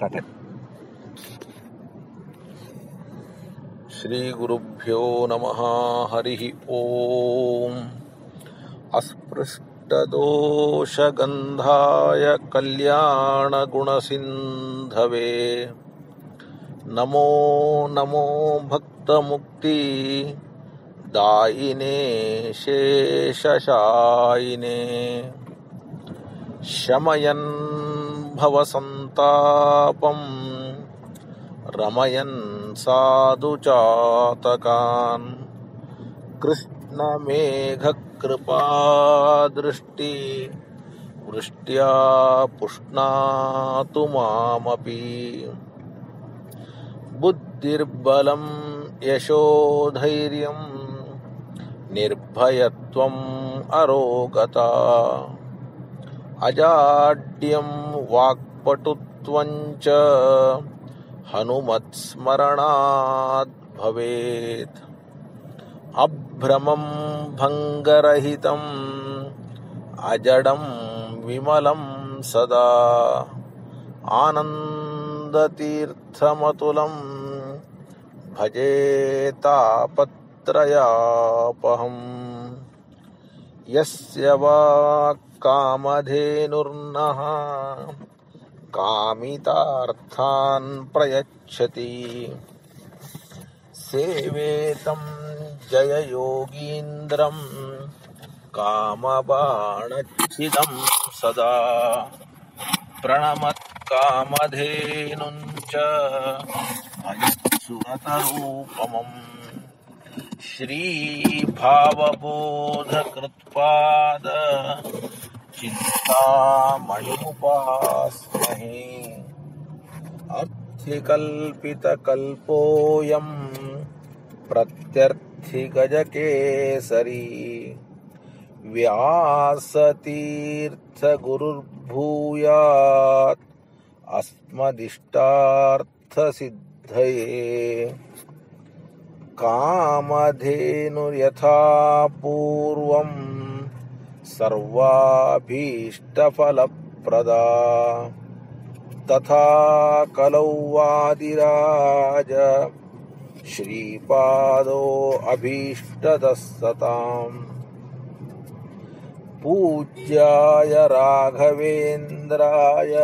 टाटा। श्री गुरुभ्यो नमः। हरिः ओम। अस्पृष्टदोषगन्धाय कल्याणगुणसिन्धवे नमो नमो भक्तमुक्ति दायिने शेषशायिने शमयन् भवसन्तापम् रमयन् साधुचातकान् कृष्णमेघकृपादृष्टि वृष्ट्या पुष्णातु मामपि बुद्धिर्बलं यशोधैर्यं निर्भयत्वम् अरोगता अजाड्यं वाक्पटुत्वं च हनुमत्स्मरणात् भवेत् अभ्रमं भङ्गरहितं अजडं विमलं सदा आनन्दतीर्थमतुलं भजे तापत्रयापहम् यस्य वाक्कामधेनुर्नः कामितार्थान् प्रयच्छति सेवेतं जययोगीन्द्रं कामबाणच्छिदं सदा प्रणमत्कामधेनुं च भजत्सुरतरूपमम् श्रीभावबोधकृत्पाद चिन्तामणिमुपास्महे अर्थिकल्पितकल्पोऽयं प्रत्यर्थिगजकेसरी व्यासतीर्थगुरुर्भूयात् अस्मदिष्टार्थसिद्धये कामधेनुर्यथा पूर्वं सर्वाभीष्टफलप्रदा तथा कलौ वादिराज श्रीपादो अभीष्टदस्सताम् पूज्याय राघवेन्द्राय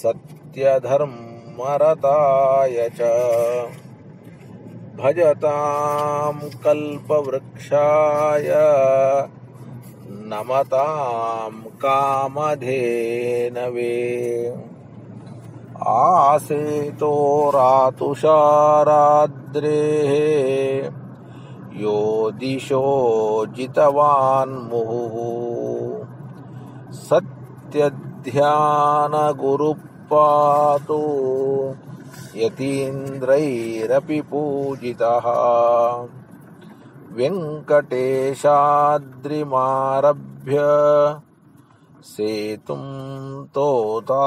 सत्यधर्मरताय च भजतां कल्पवृक्षाय नमतां कामधेनवे आसेतो रातुषाराद्रेः यो दिशो जितवान् मुहुः सत्यध्यानगुरुपातु यतीन्द्रैरपि पूजितः वेङ्कटेशाद्रिमारभ्य सेतुं तोताद्रिपूर्वकान्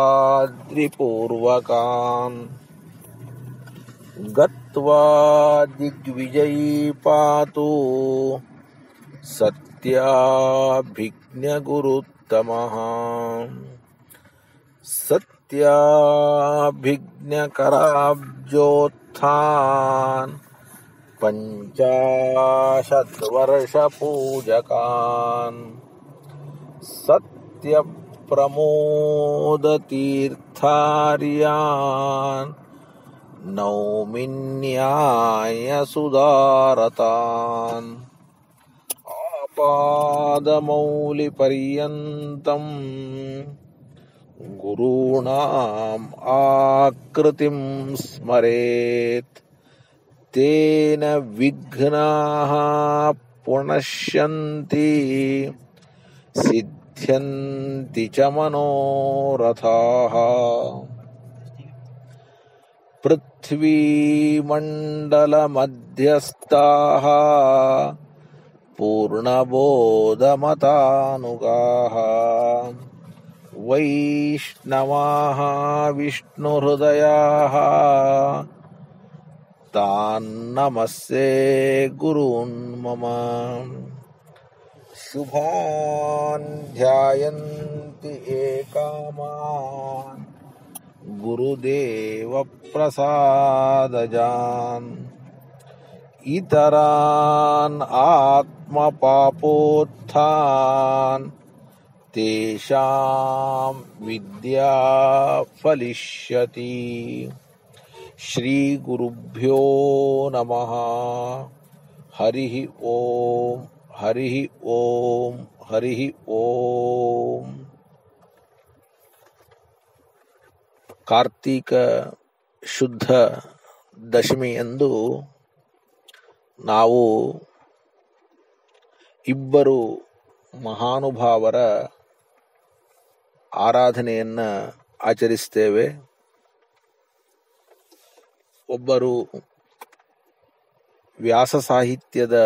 गत्वा दिग्विजयी पातु सत्याभिज्ञगुरुत्तमः सत्याभिज्ञकराब्जोत्थान् पञ्चाशद्वर्षपूजकान् सत्यप्रमोदतीर्थार्यान् नौमिन्यायसुधारतान् आपादमौलिपर्यन्तं गुरूणाम् आकृतिं स्मरेत् तेन विघ्नाः प्रणश्यन्ति सिद्ध्यन्ति च मनोरथाः पृथ्वीमण्डलमध्यस्थाः पूर्णबोधमतानुगाः वैष्णवाः विष्णुहृदयाः तान्नमस्ये गुरून् मम शुभान् ध्यायन्ति एकामान् ಗುರುದೇವ ಪ್ರಸಾದಜಾನ್ ಇತರಾನ್ ಆತ್ಮ ಪಾಪೋತ್ಥಾನ್ ತೇಷಾಂ ವಿದ್ಯಾ ಫಲಿಷ್ಯತಿ. ಶ್ರೀ ಗುರುಭ್ಯೋ ನಮಃ. ಹರಿ ಓಂ ಹರಿ ಓಂ ಹರಿ ಓಂ. ಕಾರ್ತೀಕ ಶುದ್ಧ ದಶಮಿಯಂದು ನಾವು ಇಬ್ಬರು ಮಹಾನುಭಾವರ ಆರಾಧನೆಯನ್ನು ಆಚರಿಸ್ತೇವೆ. ಒಬ್ಬರು ವ್ಯಾಸ ಸಾಹಿತ್ಯದ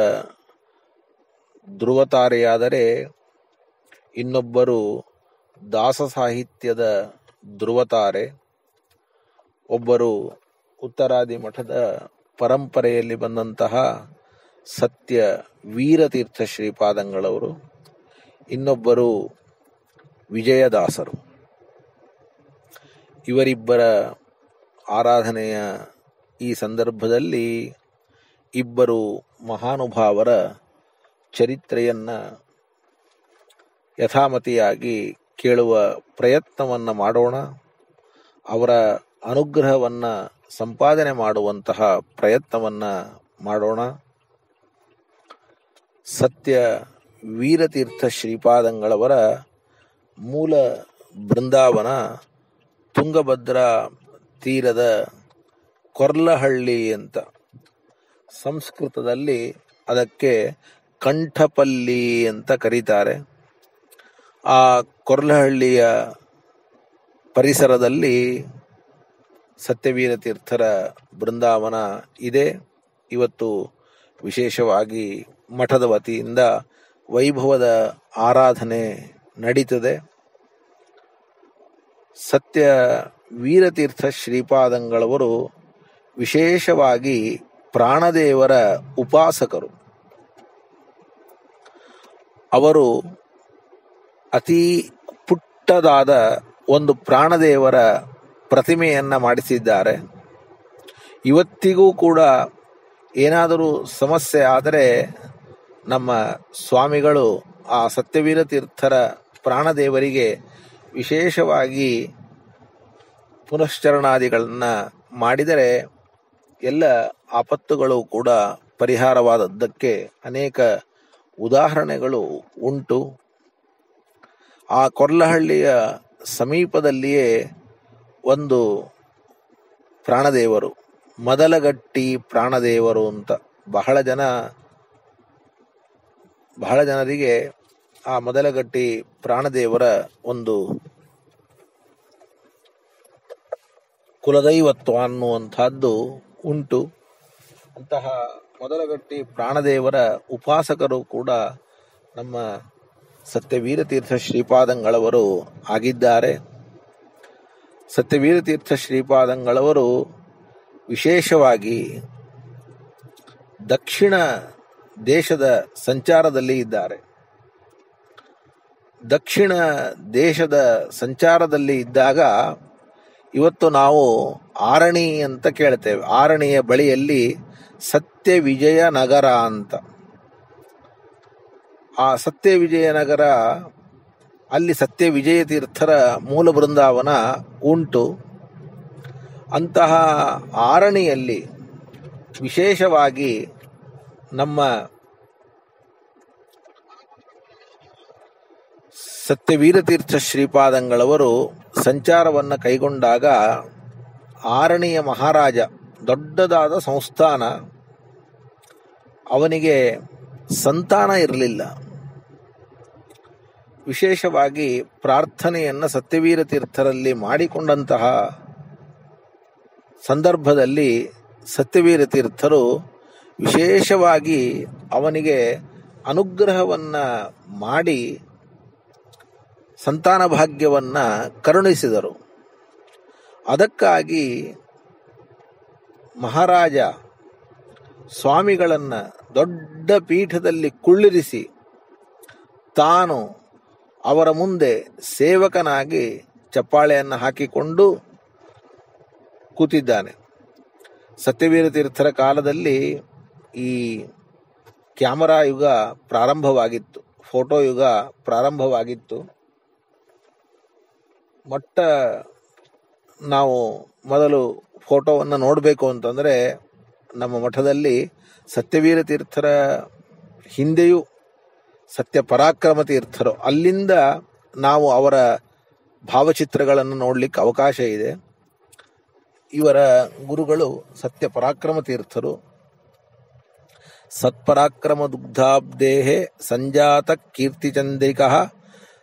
ಧ್ರುವತಾರೆಯಾದರೆ ಇನ್ನೊಬ್ಬರು ದಾಸ ಸಾಹಿತ್ಯದ ಧ್ರುವತಾರೆ. ಒಬ್ಬರು ಉತ್ತರಾದಿ ಮಠದ ಪರಂಪರೆಯಲ್ಲಿ ಬಂದಂತಹ ಸತ್ಯ ವೀರತೀರ್ಥ ಶ್ರೀಪಾದಂಗಳವರು, ಇನ್ನೊಬ್ಬರು ವಿಜಯದಾಸರು. ಇವರಿಬ್ಬರ ಆರಾಧನೆಯ ಈ ಸಂದರ್ಭದಲ್ಲಿ ಇಬ್ಬರು ಮಹಾನುಭಾವರ ಚರಿತ್ರೆಯನ್ನು ಯಥಾಮತಿಯಾಗಿ ಕೇಳುವ ಪ್ರಯತ್ನವನ್ನು ಮಾಡೋಣ. ಅವರ ಅನುಗ್ರಹವನ್ನು ಸಂಪಾದನೆ ಮಾಡುವಂತಹ ಪ್ರಯತ್ನವನ್ನು ಮಾಡೋಣ. ಸತ್ಯ ವೀರತೀರ್ಥ ಶ್ರೀಪಾದಂಗಳವರ ಮೂಲ ಬೃಂದಾವನ ತುಂಗಭದ್ರಾ ತೀರದ ಕೊರ್ಲಹಳ್ಳಿ ಅಂತ. ಸಂಸ್ಕೃತದಲ್ಲಿ ಅದಕ್ಕೆ ಕಂಠಪಲ್ಲಿ ಅಂತ ಕರೀತಾರೆ. ಆ ಕೊರ್ಲಹಳ್ಳಿಯ ಪರಿಸರದಲ್ಲಿ ಸತ್ಯವೀರ ತೀರ್ಥರ ಬೃಂದಾವನ ಇದೆ. ಇವತ್ತು ವಿಶೇಷವಾಗಿ ಮಠದ ವತಿಯಿಂದ ವೈಭವದ ಆರಾಧನೆ ನಡೀತದೆ. ಸತ್ಯ ವೀರತೀರ್ಥ ಶ್ರೀಪಾದಂಗಳವರು ವಿಶೇಷವಾಗಿ ಪ್ರಾಣದೇವರ ಉಪಾಸಕರು. ಅವರು ಅತಿ ಪುಟ್ಟದಾದ ಒಂದು ಪ್ರಾಣದೇವರ ಪ್ರತಿಮೆಯನ್ನು ಮಾಡಿಸಿದ್ದಾರೆ. ಇವತ್ತಿಗೂ ಕೂಡ ಏನಾದರೂ ಸಮಸ್ಯೆ ಆದರೆ ನಮ್ಮ ಸ್ವಾಮಿಗಳು ಆ ಸತ್ಯವೀರ ತೀರ್ಥರ ಪ್ರಾಣದೇವರಿಗೆ ವಿಶೇಷವಾಗಿ ಪುನಶ್ಚರಣಾದಿಗಳನ್ನು ಮಾಡಿದರೆ ಎಲ್ಲ ಆಪತ್ತುಗಳು ಕೂಡ ಪರಿಹಾರವಾದದ್ದಕ್ಕೆ ಅನೇಕ ಉದಾಹರಣೆಗಳು ಉಂಟು. ಆ ಕೊರ್ಲಹಳ್ಳಿಯ ಸಮೀಪದಲ್ಲಿಯೇ ಒಂದು ಪ್ರಾಣದೇವರು, ಮದಲಗಟ್ಟಿ ಪ್ರಾಣದೇವರು ಅಂತ ಬಹಳ ಜನರಿಗೆ ಆ ಮದಲಗಟ್ಟಿ ಪ್ರಾಣದೇವರ ಒಂದು ಕುಲದೈವತ್ವ ಅನ್ನುವಂಥದ್ದು ಉಂಟು. ಅಂತಹ ಮದಲಗಟ್ಟಿ ಪ್ರಾಣದೇವರ ಉಪಾಸಕರು ಕೂಡ ನಮ್ಮ ಸತ್ಯವೀರತೀರ್ಥ ಶ್ರೀಪಾದಂಗಳವರು ಆಗಿದ್ದಾರೆ. ಸತ್ಯವೀರತೀರ್ಥ ಶ್ರೀಪಾದಂಗಳವರು ವಿಶೇಷವಾಗಿ ದಕ್ಷಿಣ ದೇಶದ ಸಂಚಾರದಲ್ಲಿ ಇದ್ದಾರೆ. ದಕ್ಷಿಣ ದೇಶದ ಸಂಚಾರದಲ್ಲಿ ಇದ್ದಾಗ ಇವತ್ತು ನಾವು ಆರಣಿ ಅಂತ ಕೇಳ್ತೇವೆ. ಆರಣಿಯ ಬಳಿಯಲ್ಲಿ ಸತ್ಯ ವಿಜಯ ನಗರ ಅಂತ. ಆ ಸತ್ಯ ವಿಜಯ ನಗರ, ಅಲ್ಲಿ ಸತ್ಯ ವಿಜಯ ತೀರ್ಥರ ಮೂಲ ಬೃಂದಾವನ ಉಂಟು. ಅಂತಹ ಆರಣಿಯಲ್ಲಿ ವಿಶೇಷವಾಗಿ ನಮ್ಮ ಸತ್ಯವೀರತೀರ್ಥ ಶ್ರೀಪಾದಂಗಳವರು ಸಂಚಾರವನ್ನು ಕೈಗೊಂಡಾಗ ಆರಣಿಯ ಮಹಾರಾಜ, ದೊಡ್ಡದಾದ ಸಂಸ್ಥಾನ, ಅವನಿಗೆ ಸಂತಾನ ಇರಲಿಲ್ಲ. ವಿಶೇಷವಾಗಿ ಪ್ರಾರ್ಥನೆಯನ್ನು ಸತ್ಯವೀರ ತೀರ್ಥರಲ್ಲಿ ಮಾಡಿಕೊಂಡಂತಹ ಸಂದರ್ಭದಲ್ಲಿ ಸತ್ಯವೀರ ತೀರ್ಥರು ವಿಶೇಷವಾಗಿ ಅವನಿಗೆ ಅನುಗ್ರಹವನ್ನು ಮಾಡಿ ಸಂತಾನ ಭಾಗ್ಯವನ್ನು ಕರುಣಿಸಿದರು. ಅದಕ್ಕಾಗಿ ಮಹಾರಾಜ ಸ್ವಾಮಿಗಳನ್ನು ದೊಡ್ಡ ಪೀಠದಲ್ಲಿ ಕುಳ್ಳಿರಿಸಿ ತಾನು ಅವರ ಮುಂದೆ ಸೇವಕನಾಗಿ ಚಪ್ಪಾಳೆಯನ್ನು ಹಾಕಿಕೊಂಡು ಕೂತಿದ್ದಾನೆ. ಸತ್ಯವೀರ ತೀರ್ಥರ ಕಾಲದಲ್ಲಿ ಈ ಕ್ಯಾಮರಾ ಯುಗ ಪ್ರಾರಂಭವಾಗಿತ್ತು, ಫೋಟೋ ಯುಗ ಪ್ರಾರಂಭವಾಗಿತ್ತು. ನಾವು ಮೊದಲು ಫೋಟೋವನ್ನು ನೋಡಬೇಕು ಅಂತಂದರೆ ನಮ್ಮ ಮಠದಲ್ಲಿ ಸತ್ಯವೀರ ತೀರ್ಥರ ಹಿಂದೆಯೂ ಸತ್ಯ ಪರಾಕ್ರಮ ತೀರ್ಥರು, ಅಲ್ಲಿಂದ ನಾವು ಅವರ ಭಾವಚಿತ್ರಗಳನ್ನು ನೋಡಲಿಕ್ಕೆ ಅವಕಾಶ ಇದೆ. ಇವರ ಗುರುಗಳು ಸತ್ಯ ಪರಾಕ್ರಮ ತೀರ್ಥರು. ಸತ್ಪರಾಕ್ರಮ ದುಗ್ಧಾಬ್ದೇಹೆ ಸಂಜಾತ ಕೀರ್ತಿಚಂದ್ರಿಕಃ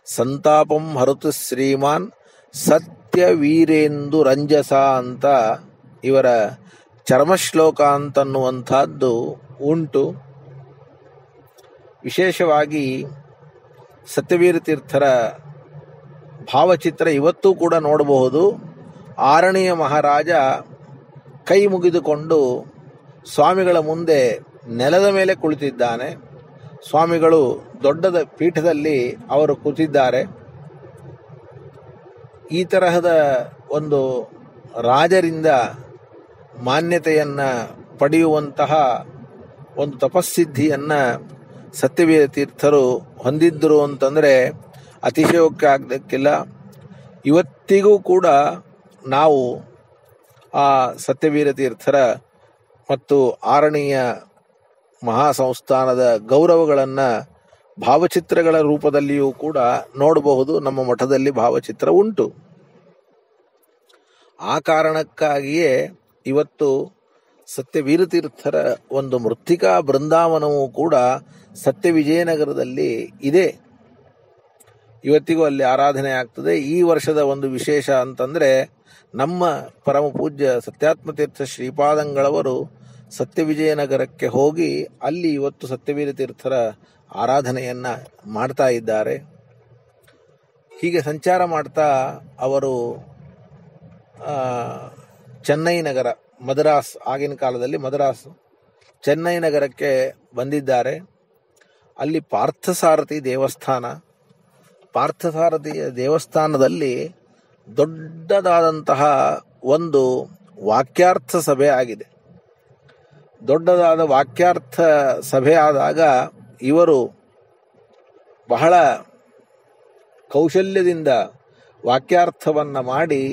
ಸಂತಾಪಂ ಹರತು ಶ್ರೀಮಾನ್ ಸತ್ಯ ವೀರೇಂದು ರಂಜಸ ಅಂತ ಇವರ ಚರ್ಮಶ್ಲೋಕ ಅಂತನ್ನುವಂಥದ್ದು ಉಂಟು. ವಿಶೇಷವಾಗಿ ಸತ್ಯವೀರ ತೀರ್ಥರ ಭಾವಚಿತ್ರ ಇವತ್ತೂ ಕೂಡ ನೋಡಬಹುದು. ಆರಣಿಯ ಮಹಾರಾಜ ಕೈ ಮುಗಿದುಕೊಂಡು ಸ್ವಾಮಿಗಳ ಮುಂದೆ ನೆಲದ ಮೇಲೆ ಕುಳಿತಿದ್ದಾನೆ. ಸ್ವಾಮಿಗಳು ದೊಡ್ಡದ ಪೀಠದಲ್ಲಿ ಅವರು ಕೂತಿದ್ದಾರೆ. ಈ ತರಹದ ಒಂದು ರಾಜರಿಂದ ಮಾನ್ಯತೆಯನ್ನು ಪಡೆಯುವಂತಹ ಒಂದು ತಪಸ್ಸಿದ್ಧಿಯನ್ನು ಸತ್ಯವೀರ ತೀರ್ಥರು ಹೊಂದಿದ್ದರು ಅಂತಂದರೆ ಅತಿಶಯೋಕ್ತಿ ಆಗಲಿಕ್ಕಿಲ್ಲ. ಇವತ್ತಿಗೂ ಕೂಡ ನಾವು ಆ ಸತ್ಯವೀರ ತೀರ್ಥರ ಮತ್ತು ಆರಣಿಯ ಮಹಾಸಂಸ್ಥಾನದ ಗೌರವಗಳನ್ನು ಭಾವಚಿತ್ರಗಳ ರೂಪದಲ್ಲಿಯೂ ಕೂಡ ನೋಡಬಹುದು. ನಮ್ಮ ಮಠದಲ್ಲಿ ಭಾವಚಿತ್ರ ಉಂಟು. ಆ ಕಾರಣಕ್ಕಾಗಿಯೇ ಇವತ್ತು ಸತ್ಯವೀರ ತೀರ್ಥರ ಒಂದು ಮೃತ್ತಿಕಾ ಬೃಂದಾವನವೂ ಕೂಡ ಸತ್ಯ ವಿಜಯನಗರದಲ್ಲಿ ಇದೆ. ಇವತ್ತಿಗೂ ಅಲ್ಲಿ ಆರಾಧನೆ ಆಗ್ತದೆ. ಈ ವರ್ಷದ ಒಂದು ವಿಶೇಷ ಅಂತಂದರೆ ನಮ್ಮ ಪರಮ ಪೂಜ್ಯ ಸತ್ಯಾತ್ಮತೀರ್ಥ ಶ್ರೀಪಾದಂಗಳವರು ಸತ್ಯ ವಿಜಯನಗರಕ್ಕೆ ಹೋಗಿ ಅಲ್ಲಿ ಇವತ್ತು ಸತ್ಯವೀರ ತೀರ್ಥರ ಆರಾಧನೆಯನ್ನು ಮಾಡ್ತಾ ಇದ್ದಾರೆ. ಹೀಗೆ ಸಂಚಾರ ಮಾಡ್ತಾ ಅವರು ಚೆನ್ನೈ ನಗರ, ಮದ್ರಾಸ್, ಆಗಿನ ಕಾಲದಲ್ಲಿ ಮದ್ರಾಸ್, ಚೆನ್ನೈ ನಗರಕ್ಕೆ ಬಂದಿದ್ದಾರೆ. ಅಲ್ಲಿ ಪಾರ್ಥಸಾರಥಿ ದೇವಸ್ಥಾನ, ಪಾರ್ಥಸಾರಥಿಯ ದೇವಸ್ಥಾನದಲ್ಲಿ ದೊಡ್ಡದಾದಂತಹ ಒಂದು ವಾಕ್ಯಾರ್ಥ ಸಭೆ ಆಗಿದೆ. ದೊಡ್ಡದಾದ ವಾಕ್ಯಾರ್ಥ ಸಭೆ ಆದಾಗ ಇವರು ಬಹಳ ಕೌಶಲ್ಯದಿಂದ ವಾಕ್ಯಾರ್ಥವನ್ನು ಮಾಡಿ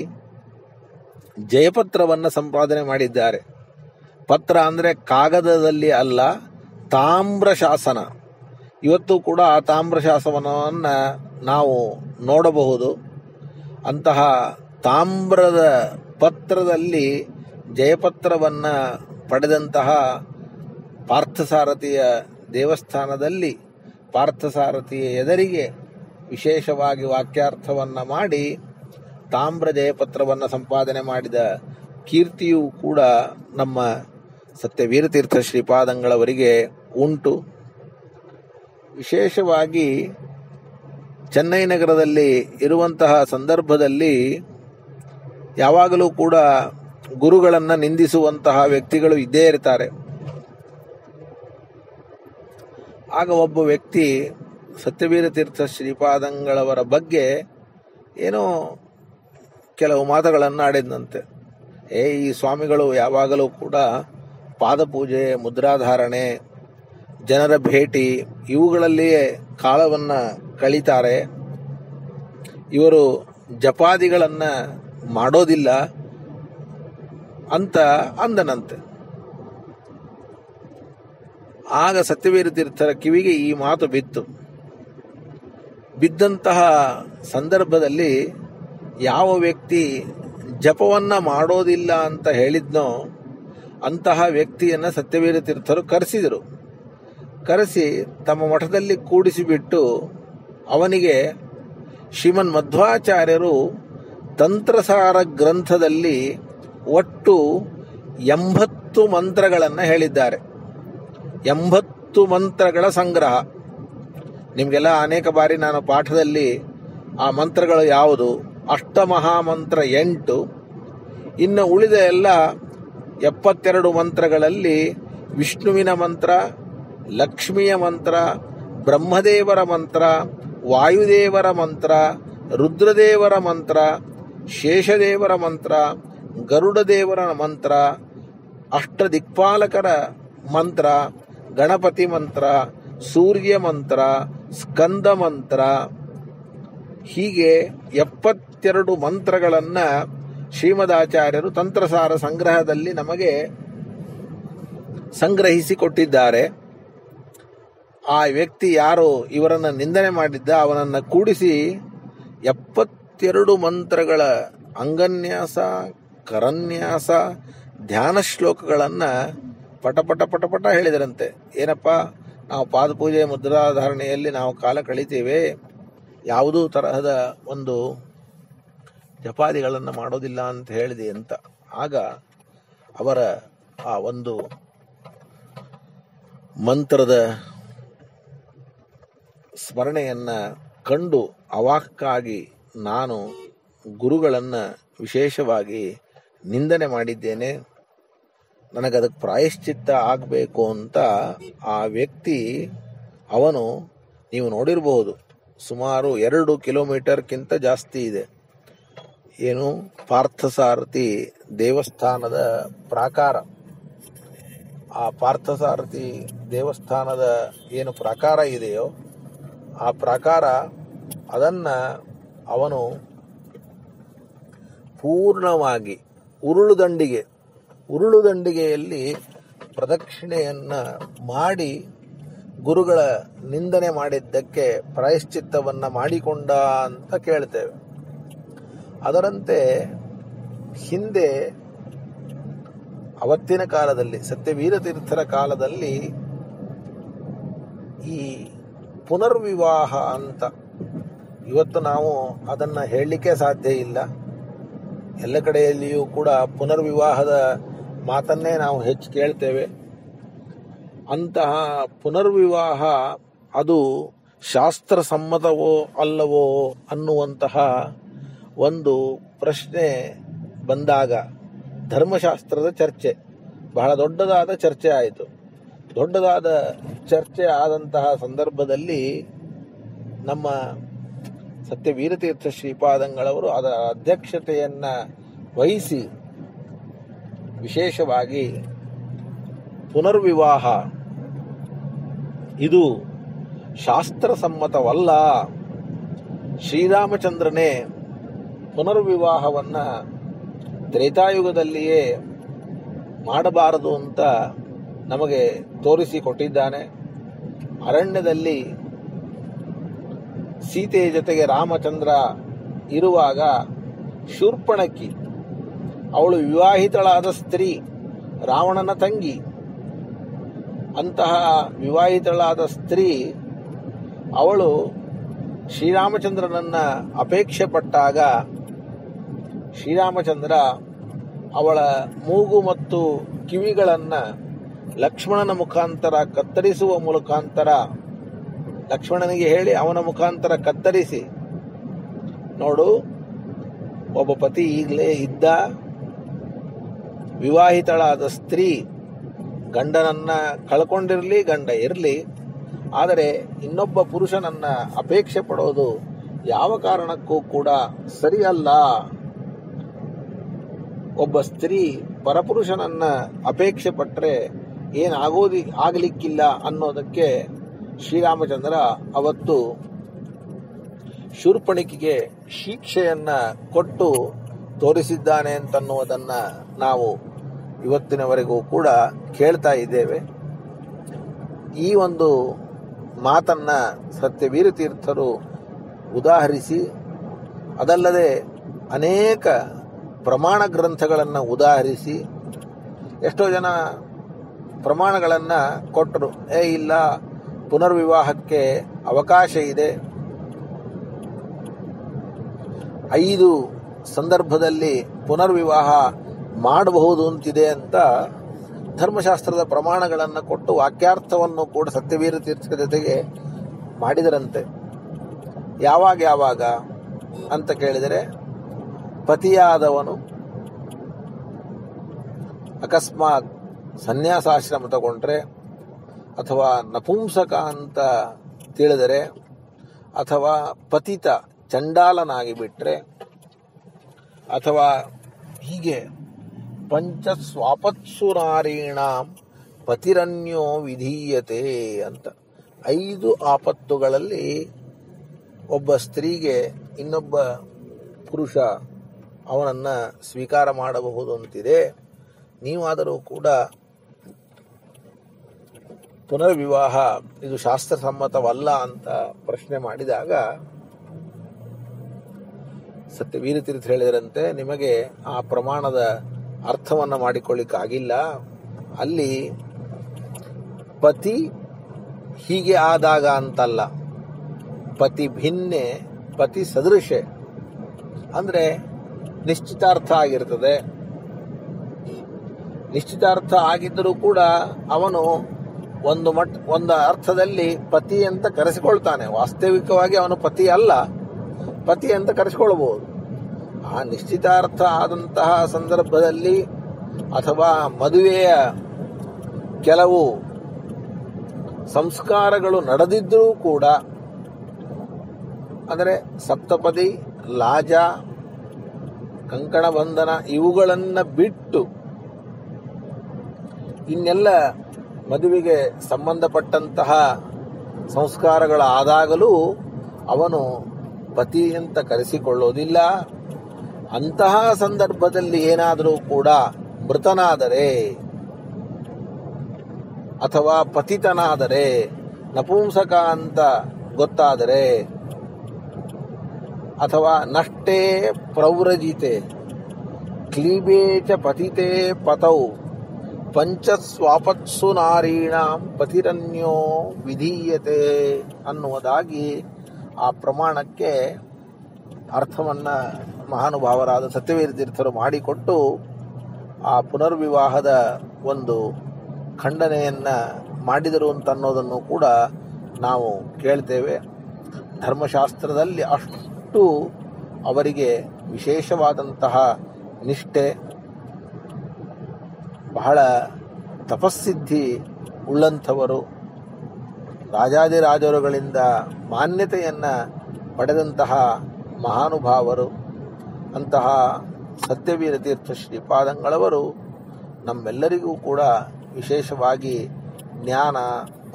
ಜಯಪತ್ರವನ್ನು ಸಂಪಾದನೆ ಮಾಡಿದ್ದಾರೆ. ಪತ್ರ ಅಂದರೆ ಕಾಗದದಲ್ಲಿ ಅಲ್ಲ, ತಾಮ್ರ ಶಾಸನ. ಇವತ್ತು ಕೂಡ ಆ ತಾಮ್ರ ಶಾಸನವನ್ನು ನಾವು ನೋಡಬಹುದು. ಅಂತಹ ತಾಮ್ರದ ಪತ್ರದಲ್ಲಿ ಜಯಪತ್ರವನ್ನು ಪಡೆದಂತಹ ಪಾರ್ಥಸಾರಥಿಯ ದೇವಸ್ಥಾನದಲ್ಲಿ ಪಾರ್ಥಸಾರಥಿಯ ಎದುರಿಗೆ ವಿಶೇಷವಾಗಿ ವಾಕ್ಯಾರ್ಥವನ್ನು ಮಾಡಿ ತಾಮ್ರ ಜಯಪತ್ರವನ್ನು ಸಂಪಾದನೆ ಮಾಡಿದ ಕೀರ್ತಿಯೂ ಕೂಡ ನಮ್ಮ ಸತ್ಯವೀರತೀರ್ಥ ಶ್ರೀಪಾದಂಗಳವರಿಗೆ ಉಂಟು. ವಿಶೇಷವಾಗಿ ಚೆನ್ನೈ ನಗರದಲ್ಲಿ ಇರುವಂತಹ ಸಂದರ್ಭದಲ್ಲಿ ಯಾವಾಗಲೂ ಕೂಡ ಗುರುಗಳನ್ನು ನಿಂದಿಸುವಂತಹ ವ್ಯಕ್ತಿಗಳು ಇದ್ದೇ ಇರ್ತಾರೆ. ಆಗ ಒಬ್ಬ ವ್ಯಕ್ತಿ ಸತ್ಯವೀರತೀರ್ಥ ಶ್ರೀಪಾದಂಗಳವರ ಬಗ್ಗೆ ಏನೋ ಕೆಲವು ಮಾತುಗಳನ್ನು ಆಡಿದಂತೆ. ಈ ಸ್ವಾಮಿಗಳು ಯಾವಾಗಲೂ ಕೂಡ ಪಾದಪೂಜೆ, ಮುದ್ರಾಧಾರಣೆ, ಜನರ ಭೇಟಿ ಇವುಗಳಲ್ಲಿಯೇ ಕಾಲವನ್ನು ಕಳೀತಾರೆ. ಇವರು ಜಪಾದಿಗಳನ್ನು ಮಾಡೋದಿಲ್ಲ ಅಂತ ಅಂದನಂತೆ. ಆಗ ಸತ್ಯವೀರತೀರ್ಥರ ಕಿವಿಗೆ ಈ ಮಾತು ಬಿತ್ತು. ಬಿದ್ದಂತಹ ಸಂದರ್ಭದಲ್ಲಿ ಯಾವ ವ್ಯಕ್ತಿ ಜಪವನ್ನು ಮಾಡೋದಿಲ್ಲ ಅಂತ ಹೇಳಿದ್ನೋ ಅಂತಹ ವ್ಯಕ್ತಿಯನ್ನು ಸತ್ಯವೀರತೀರ್ಥರು ಕರೆಸಿದರು. ಕರೆಸಿ ತಮ್ಮ ಮಠದಲ್ಲಿ ಕೂಡಿಸಿಬಿಟ್ಟು ಅವನಿಗೆ ಶ್ರೀಮನ್ ಮಧ್ವಾಚಾರ್ಯರು ತಂತ್ರಸಾರ ಗ್ರಂಥದಲ್ಲಿ ಒಟ್ಟು 80 ಮಂತ್ರಗಳನ್ನು ಹೇಳಿದ್ದಾರೆ. 80 ಮಂತ್ರಗಳ ಸಂಗ್ರಹ. ನಿಮಗೆಲ್ಲ ಅನೇಕ ಬಾರಿ ನಾನು ಪಾಠದಲ್ಲಿ ಆ ಮಂತ್ರಗಳು ಯಾವುದು, ಅಷ್ಟಮಹಾಮಂತ್ರ 8, ಇನ್ನು ಉಳಿದ ಎಲ್ಲ 72 ಮಂತ್ರಗಳಲ್ಲಿ ವಿಷ್ಣುವಿನ ಮಂತ್ರ, ಲಕ್ಷ್ಮಿಯ ಮಂತ್ರ, ಬ್ರಹ್ಮದೇವರ ಮಂತ್ರ, ವಾಯುದೇವರ ಮಂತ್ರ, ರುದ್ರದೇವರ ಮಂತ್ರ, ಶೇಷದೇವರ ಮಂತ್ರ, ಗರುಡ ದೇವರ ಮಂತ್ರ, ಅಷ್ಟದಿಕ್ಪಾಲಕರ ಮಂತ್ರ, ಗಣಪತಿ ಮಂತ್ರ, ಸೂರ್ಯ ಮಂತ್ರ, ಸ್ಕಂದ ಮಂತ್ರ, ಹೀಗೆ 72 ಮಂತ್ರಗಳನ್ನು ಶ್ರೀಮದಾಚಾರ್ಯರು ತಂತ್ರಸಾರ ಸಂಗ್ರಹದಲ್ಲಿ ನಮಗೆ ಸಂಗ್ರಹಿಸಿಕೊಟ್ಟಿದ್ದಾರೆ. ಆ ವ್ಯಕ್ತಿ ಯಾರು ಇವರನ್ನು ನಿಂದನೆ ಮಾಡಿದ್ದ ಅವನನ್ನು ಕೂಡಿಸಿ 72 ಮಂತ್ರಗಳ ಅಂಗನ್ಯಾಸ, ಕರನ್ಯಾಸ, ಧ್ಯಾನ ಶ್ಲೋಕಗಳನ್ನು ಪಟ ಹೇಳಿದರಂತೆ. ಏನಪ್ಪ, ನಾವು ಪಾದಪೂಜೆ ಮುದ್ರಾಧಾರಣೆಯಲ್ಲಿ ನಾವು ಕಾಲ ಕಳಿತೇವೆ, ಯಾವುದೂ ತರಹದ ಒಂದು ಜಪಾದಿಗಳನ್ನು ಮಾಡೋದಿಲ್ಲ ಅಂತ ಹೇಳಿದೆ ಅಂತ. ಆಗ ಅವರ ಆ ಒಂದು ಮಂತ್ರದ ಸ್ಮರಣೆಯನ್ನು ಕಂಡು ಅವಾಕ್ಕಾಗಿ ನಾನು ಗುರುಗಳನ್ನು ವಿಶೇಷವಾಗಿ ನಿಂದನೆ ಮಾಡಿದ್ದೇನೆ, ನನಗದಕ್ಕೆ ಪ್ರಾಯಶ್ಚಿತ್ತ ಆಗಬೇಕು ಅಂತ ಆ ವ್ಯಕ್ತಿ, ಅವನು ನೀವು ನೋಡಿರಬಹುದು, ಸುಮಾರು 2 ಕಿಲೋಮೀಟರ್ಗಿಂತ ಜಾಸ್ತಿ ಇದೆ. ಏನು, ಪಾರ್ಥಸಾರಥಿ ದೇವಸ್ಥಾನದ ಪ್ರಾಕಾರ. ಆ ಪಾರ್ಥಸಾರಥಿ ದೇವಸ್ಥಾನದ ಏನು ಪ್ರಾಕಾರ ಇದೆಯೋ ಆ ಪ್ರಾಕಾರ, ಅದನ್ನು ಅವನು ಪೂರ್ಣವಾಗಿ ಉರುಳುದಂಡಿಗೆಯಲ್ಲಿ ಪ್ರದಕ್ಷಿಣೆಯನ್ನು ಮಾಡಿ ಗುರುಗಳ ನಿಂದನೆ ಮಾಡಿದ್ದಕ್ಕೆ ಪ್ರಾಯಶ್ಚಿತ್ತವನ್ನು ಮಾಡಿಕೊಂಡ ಅಂತ ಕೇಳ್ತೇವೆ. ಅದರಂತೆ ಹಿಂದೆ ಅವತ್ತಿನ ಕಾಲದಲ್ಲಿ, ಸತ್ಯವೀರತೀರ್ಥರ ಕಾಲದಲ್ಲಿ, ಈ ಪುನರ್ವಿವಾಹ ಅಂತ, ಇವತ್ತು ನಾವು ಅದನ್ನು ಹೇಳಲಿಕ್ಕೆ ಸಾಧ್ಯ ಇಲ್ಲ. ಎಲ್ಲ ಕಡೆಯಲ್ಲಿಯೂ ಕೂಡ ಪುನರ್ವಿವಾಹದ ಮಾತನ್ನೇ ನಾವು ಹೆಚ್ಚು ಕೇಳ್ತೇವೆ. ಅಂತಹ ಪುನರ್ವಿವಾಹ ಅದು ಶಾಸ್ತ್ರಸಮ್ಮತವೋ ಅಲ್ಲವೋ ಅನ್ನುವಂತಹ ಒಂದು ಪ್ರಶ್ನೆ ಬಂದಾಗ ಧರ್ಮಶಾಸ್ತ್ರದ ಚರ್ಚೆ, ಬಹಳ ದೊಡ್ಡದಾದ ಚರ್ಚೆ ಆಯಿತು. ದೊಡ್ಡದಾದ ಚರ್ಚೆ ಆದಂತಹ ಸಂದರ್ಭದಲ್ಲಿ ನಮ್ಮ ಸತ್ಯವೀರತೀರ್ಥ ಶ್ರೀಪಾದಂಗಳವರು ಅದರ ಅಧ್ಯಕ್ಷತೆಯನ್ನು ವಹಿಸಿ ವಿಶೇಷವಾಗಿ ಪುನರ್ವಿವಾಹ ಇದು ಶಾಸ್ತ್ರಸಮ್ಮತವಲ್ಲ, ಶ್ರೀರಾಮಚಂದ್ರನೇ ಪುನರ್ವಿವಾಹವನ್ನು ತ್ರೇತಾಯುಗದಲ್ಲಿಯೇ ಮಾಡಬಾರದು ಅಂತ ನಮಗೆ ತೋರಿಸಿಕೊಟ್ಟಿದ್ದಾನೆ. ಅರಣ್ಯದಲ್ಲಿ ಸೀತೆಯ ಜೊತೆಗೆ ರಾಮಚಂದ್ರ ಇರುವಾಗ ಶೂರ್ಪಣಖಿ, ಅವಳು ವಿವಾಹಿತಳಾದ ಸ್ತ್ರೀ, ರಾವಣನ ತಂಗಿ. ಅಂತಹ ವಿವಾಹಿತಳಾದ ಸ್ತ್ರೀ ಅವಳು ಶ್ರೀರಾಮಚಂದ್ರನನ್ನ ಅಪೇಕ್ಷೆ ಪಟ್ಟಾಗ ಶ್ರೀರಾಮಚಂದ್ರ ಅವಳ ಮೂಗು ಮತ್ತು ಕಿವಿಗಳನ್ನು ಲಕ್ಷ್ಮಣನ ಮುಖಾಂತರ ಕತ್ತರಿಸುವ ಮುಖಾಂತರ, ಲಕ್ಷ್ಮಣನಿಗೆ ಹೇಳಿ ಅವನ ಮುಖಾಂತರ ಕತ್ತರಿಸಿ, ನೋಡು ಒಬ್ಬ ಪತಿ ಈಗಲೇ ಇದ್ದ, ವಿವಾಹಿತಳಾದ ಸ್ತ್ರೀ ಗಂಡನನ್ನ ಕಳ್ಕೊಂಡಿರಲಿ, ಗಂಡ ಇರಲಿ, ಆದರೆ ಇನ್ನೊಬ್ಬ ಪುರುಷನನ್ನ ಅಪೇಕ್ಷೆ ಪಡೋದು ಯಾವ ಕಾರಣಕ್ಕೂ ಕೂಡ ಸರಿಯಲ್ಲ. ಒಬ್ಬ ಸ್ತ್ರೀ ಪರಪುರುಷನನ್ನ ಅಪೇಕ್ಷೆ ಪಟ್ಟರೆ ಆಗಲಿಕ್ಕಿಲ್ಲ ಅನ್ನೋದಕ್ಕೆ ಶ್ರೀರಾಮಚಂದ್ರ ಅವತ್ತು ಶೂರ್ಪಣಿಕೆಗೆ ಶಿಕ್ಷೆಯನ್ನ ಕೊಟ್ಟು ತೋರಿಸಿದ್ದಾನೆ ಅಂತನ್ನುವುದನ್ನು ನಾವು ಇವತ್ತಿನವರೆಗೂ ಕೂಡ ಕೇಳ್ತಾ ಇದ್ದೇವೆ. ಈ ಒಂದು ಮಾತನ್ನ ಸತ್ಯವೀರತೀರ್ಥರು ಉದಾಹರಿಸಿ, ಅದಲ್ಲದೆ ಅನೇಕ ಪ್ರಮಾಣ ಗ್ರಂಥಗಳನ್ನು ಉದಾಹರಿಸಿ, ಎಷ್ಟೋ ಜನ ಪ್ರಮಾಣಗಳನ್ನು ಕೊಟ್ಟರು. ಇಲ್ಲ, ಪುನರ್ವಿವಾಹಕ್ಕೆ ಅವಕಾಶ ಇದೆ, 5 ಸಂದರ್ಭದಲ್ಲಿ ಪುನರ್ವಿವಾಹ ಮಾಡಬಹುದು ಅಂತಿದೆ ಅಂತ ಧರ್ಮಶಾಸ್ತ್ರದ ಪ್ರಮಾಣಗಳನ್ನು ಕೊಟ್ಟು ವಾಕ್ಯಾರ್ಥವನ್ನು ಕೂಡ ಸತ್ಯವೀರತೀರ್ಥರ ಜೊತೆಗೆ ಮಾಡಿದರಂತೆ. ಯಾವಾಗ ಅಂತ ಕೇಳಿದರೆ, ಪತಿಯಾದವನು ಅಕಸ್ಮಾತ್ ಸನ್ಯಾಸಾಶ್ರಮ ತಗೊಂಡ್ರೆ, ಅಥವಾ ನಪುಂಸಕ ಅಂತ ತಿಳಿದರೆ, ಅಥವಾ ಪತಿತ ಚಂಡಾಲನಾಗಿ ಬಿಟ್ರೆ, ಅಥವಾ ಹೀಗೆ ಪಂಚಸ್ವಾಪತ್ಸು ನಾರೀಣಾಂ ಪತಿರನ್ಯೋ ವಿಧೀಯತೆ ಅಂತ. 5 ಆಪತ್ತುಗಳಲ್ಲಿ ಒಬ್ಬ ಸ್ತ್ರೀಗೆ ಇನ್ನೊಬ್ಬ ಪುರುಷ ಅವನನ್ನು ಸ್ವೀಕಾರ ಮಾಡಬಹುದು ಅಂತಿದೆ. ನೀವಾದರೂ ಕೂಡ ಪುನರ್ವಿವಾಹ ಇದು ಶಾಸ್ತ್ರಸಮ್ಮತವಲ್ಲ ಅಂತ ಪ್ರಶ್ನೆ ಮಾಡಿದಾಗ ಸತ್ಯವೀರತೀರ್ಥ ಹೇಳಿದರಂತೆ, ನಿಮಗೆ ಆ ಪ್ರಮಾಣದ ಅರ್ಥವನ್ನು ಮಾಡಿಕೊಳ್ಳಿಕ್ಕಾಗಿಲ್ಲ. ಅಲ್ಲಿ ಪತಿ ಹೀಗೆ ಆದಾಗ ಅಂತಲ್ಲ, ಪತಿ ಭಿನ್ನೆ ಪತಿ ಸದೃಶೆ ಅಂದರೆ ನಿಶ್ಚಿತಾರ್ಥ ಆಗಿರ್ತದೆ. ನಿಶ್ಚಿತಾರ್ಥ ಆಗಿದ್ದರೂ ಕೂಡ ಅವನು ಒಂದು ಅರ್ಥದಲ್ಲಿ ಪತಿ ಅಂತ ಕರೆಸಿಕೊಳ್ತಾನೆ. ವಾಸ್ತವಿಕವಾಗಿ ಅವನು ಪತಿ ಅಲ್ಲ, ಪತಿ ಅಂತ ಕರೆಸಿಕೊಳ್ಬಹುದು. ಆ ನಿಶ್ಚಿತಾರ್ಥ ಆದಂತಹ ಸಂದರ್ಭದಲ್ಲಿ ಅಥವಾ ಮದುವೆಯ ಕೆಲವು ಸಂಸ್ಕಾರಗಳು ನಡೆದಿದ್ದರೂ ಕೂಡ, ಅಂದರೆ ಸಪ್ತಪದಿ, ಲಾಜ, ಕಂಕಣ ಬಂಧನ ಇವುಗಳನ್ನು ಬಿಟ್ಟು ಇನ್ನೆಲ್ಲ ಮದುವೆಗೆ ಸಂಬಂಧಪಟ್ಟಂತಹ ಸಂಸ್ಕಾರಗಳಾದಾಗಲೂ ಅವನು ಪತಿ ಅಂತ ಕರೆಸಿಕೊಳ್ಳೋದಿಲ್ಲ. ಅಂತಹ ಸಂದರ್ಭದಲ್ಲಿ ಏನಾದರೂ ಕೂಡ ಮೃತನಾದರೆ ಅಥವಾ ಪತಿತನಾದರೆ, ನಪುಂಸಕ ಅಂತ ಗೊತ್ತಾದರೆ, ಅಥವಾ ನಷ್ಟೇ ಪ್ರವ್ರಜಿತೆ ಕ್ಲೀಬೇ ಚ ಪತಿತೆ ಪತೌ ಪಂಚಸ್ವಾಪತ್ಸು ನಾರೀಣಾಂ ಪತಿರನ್ಯೋ ವಿಧೀಯತೆ ಅನ್ನುವುದಾಗಿ ಆ ಪ್ರಮಾಣಕ್ಕೆ ಅರ್ಥವನ್ನು ಮಹಾನುಭಾವರಾದ ಸತ್ಯವೀರತೀರ್ಥರು ಮಾಡಿಕೊಟ್ಟು ಆ ಪುನರ್ವಿವಾಹದ ಒಂದು ಖಂಡನೆಯನ್ನು ಮಾಡಿದರು ಅಂತನ್ನೋದನ್ನು ಕೂಡ ನಾವು ಕೇಳ್ತೇವೆ. ಧರ್ಮಶಾಸ್ತ್ರದಲ್ಲಿ ಅಷ್ಟು ಅವರಿಗೆ ವಿಶೇಷವಾದಂತಹ ನಿಷ್ಠೆ, ಬಹಳ ತಪಸ್ಸಿದ್ಧಿ ಉಳ್ಳಂಥವರು, ರಾಜಾದಿರಾಜರುಗಳಿಂದ ಮಾನ್ಯತೆಯನ್ನು ಪಡೆದಂತಹ ಮಹಾನುಭಾವರು. ಅಂತಹ ಸತ್ಯವೀರತೀರ್ಥ ಶ್ರೀಪಾದಂಗಳವರು ನಮ್ಮೆಲ್ಲರಿಗೂ ಕೂಡ ವಿಶೇಷವಾಗಿ ಜ್ಞಾನ,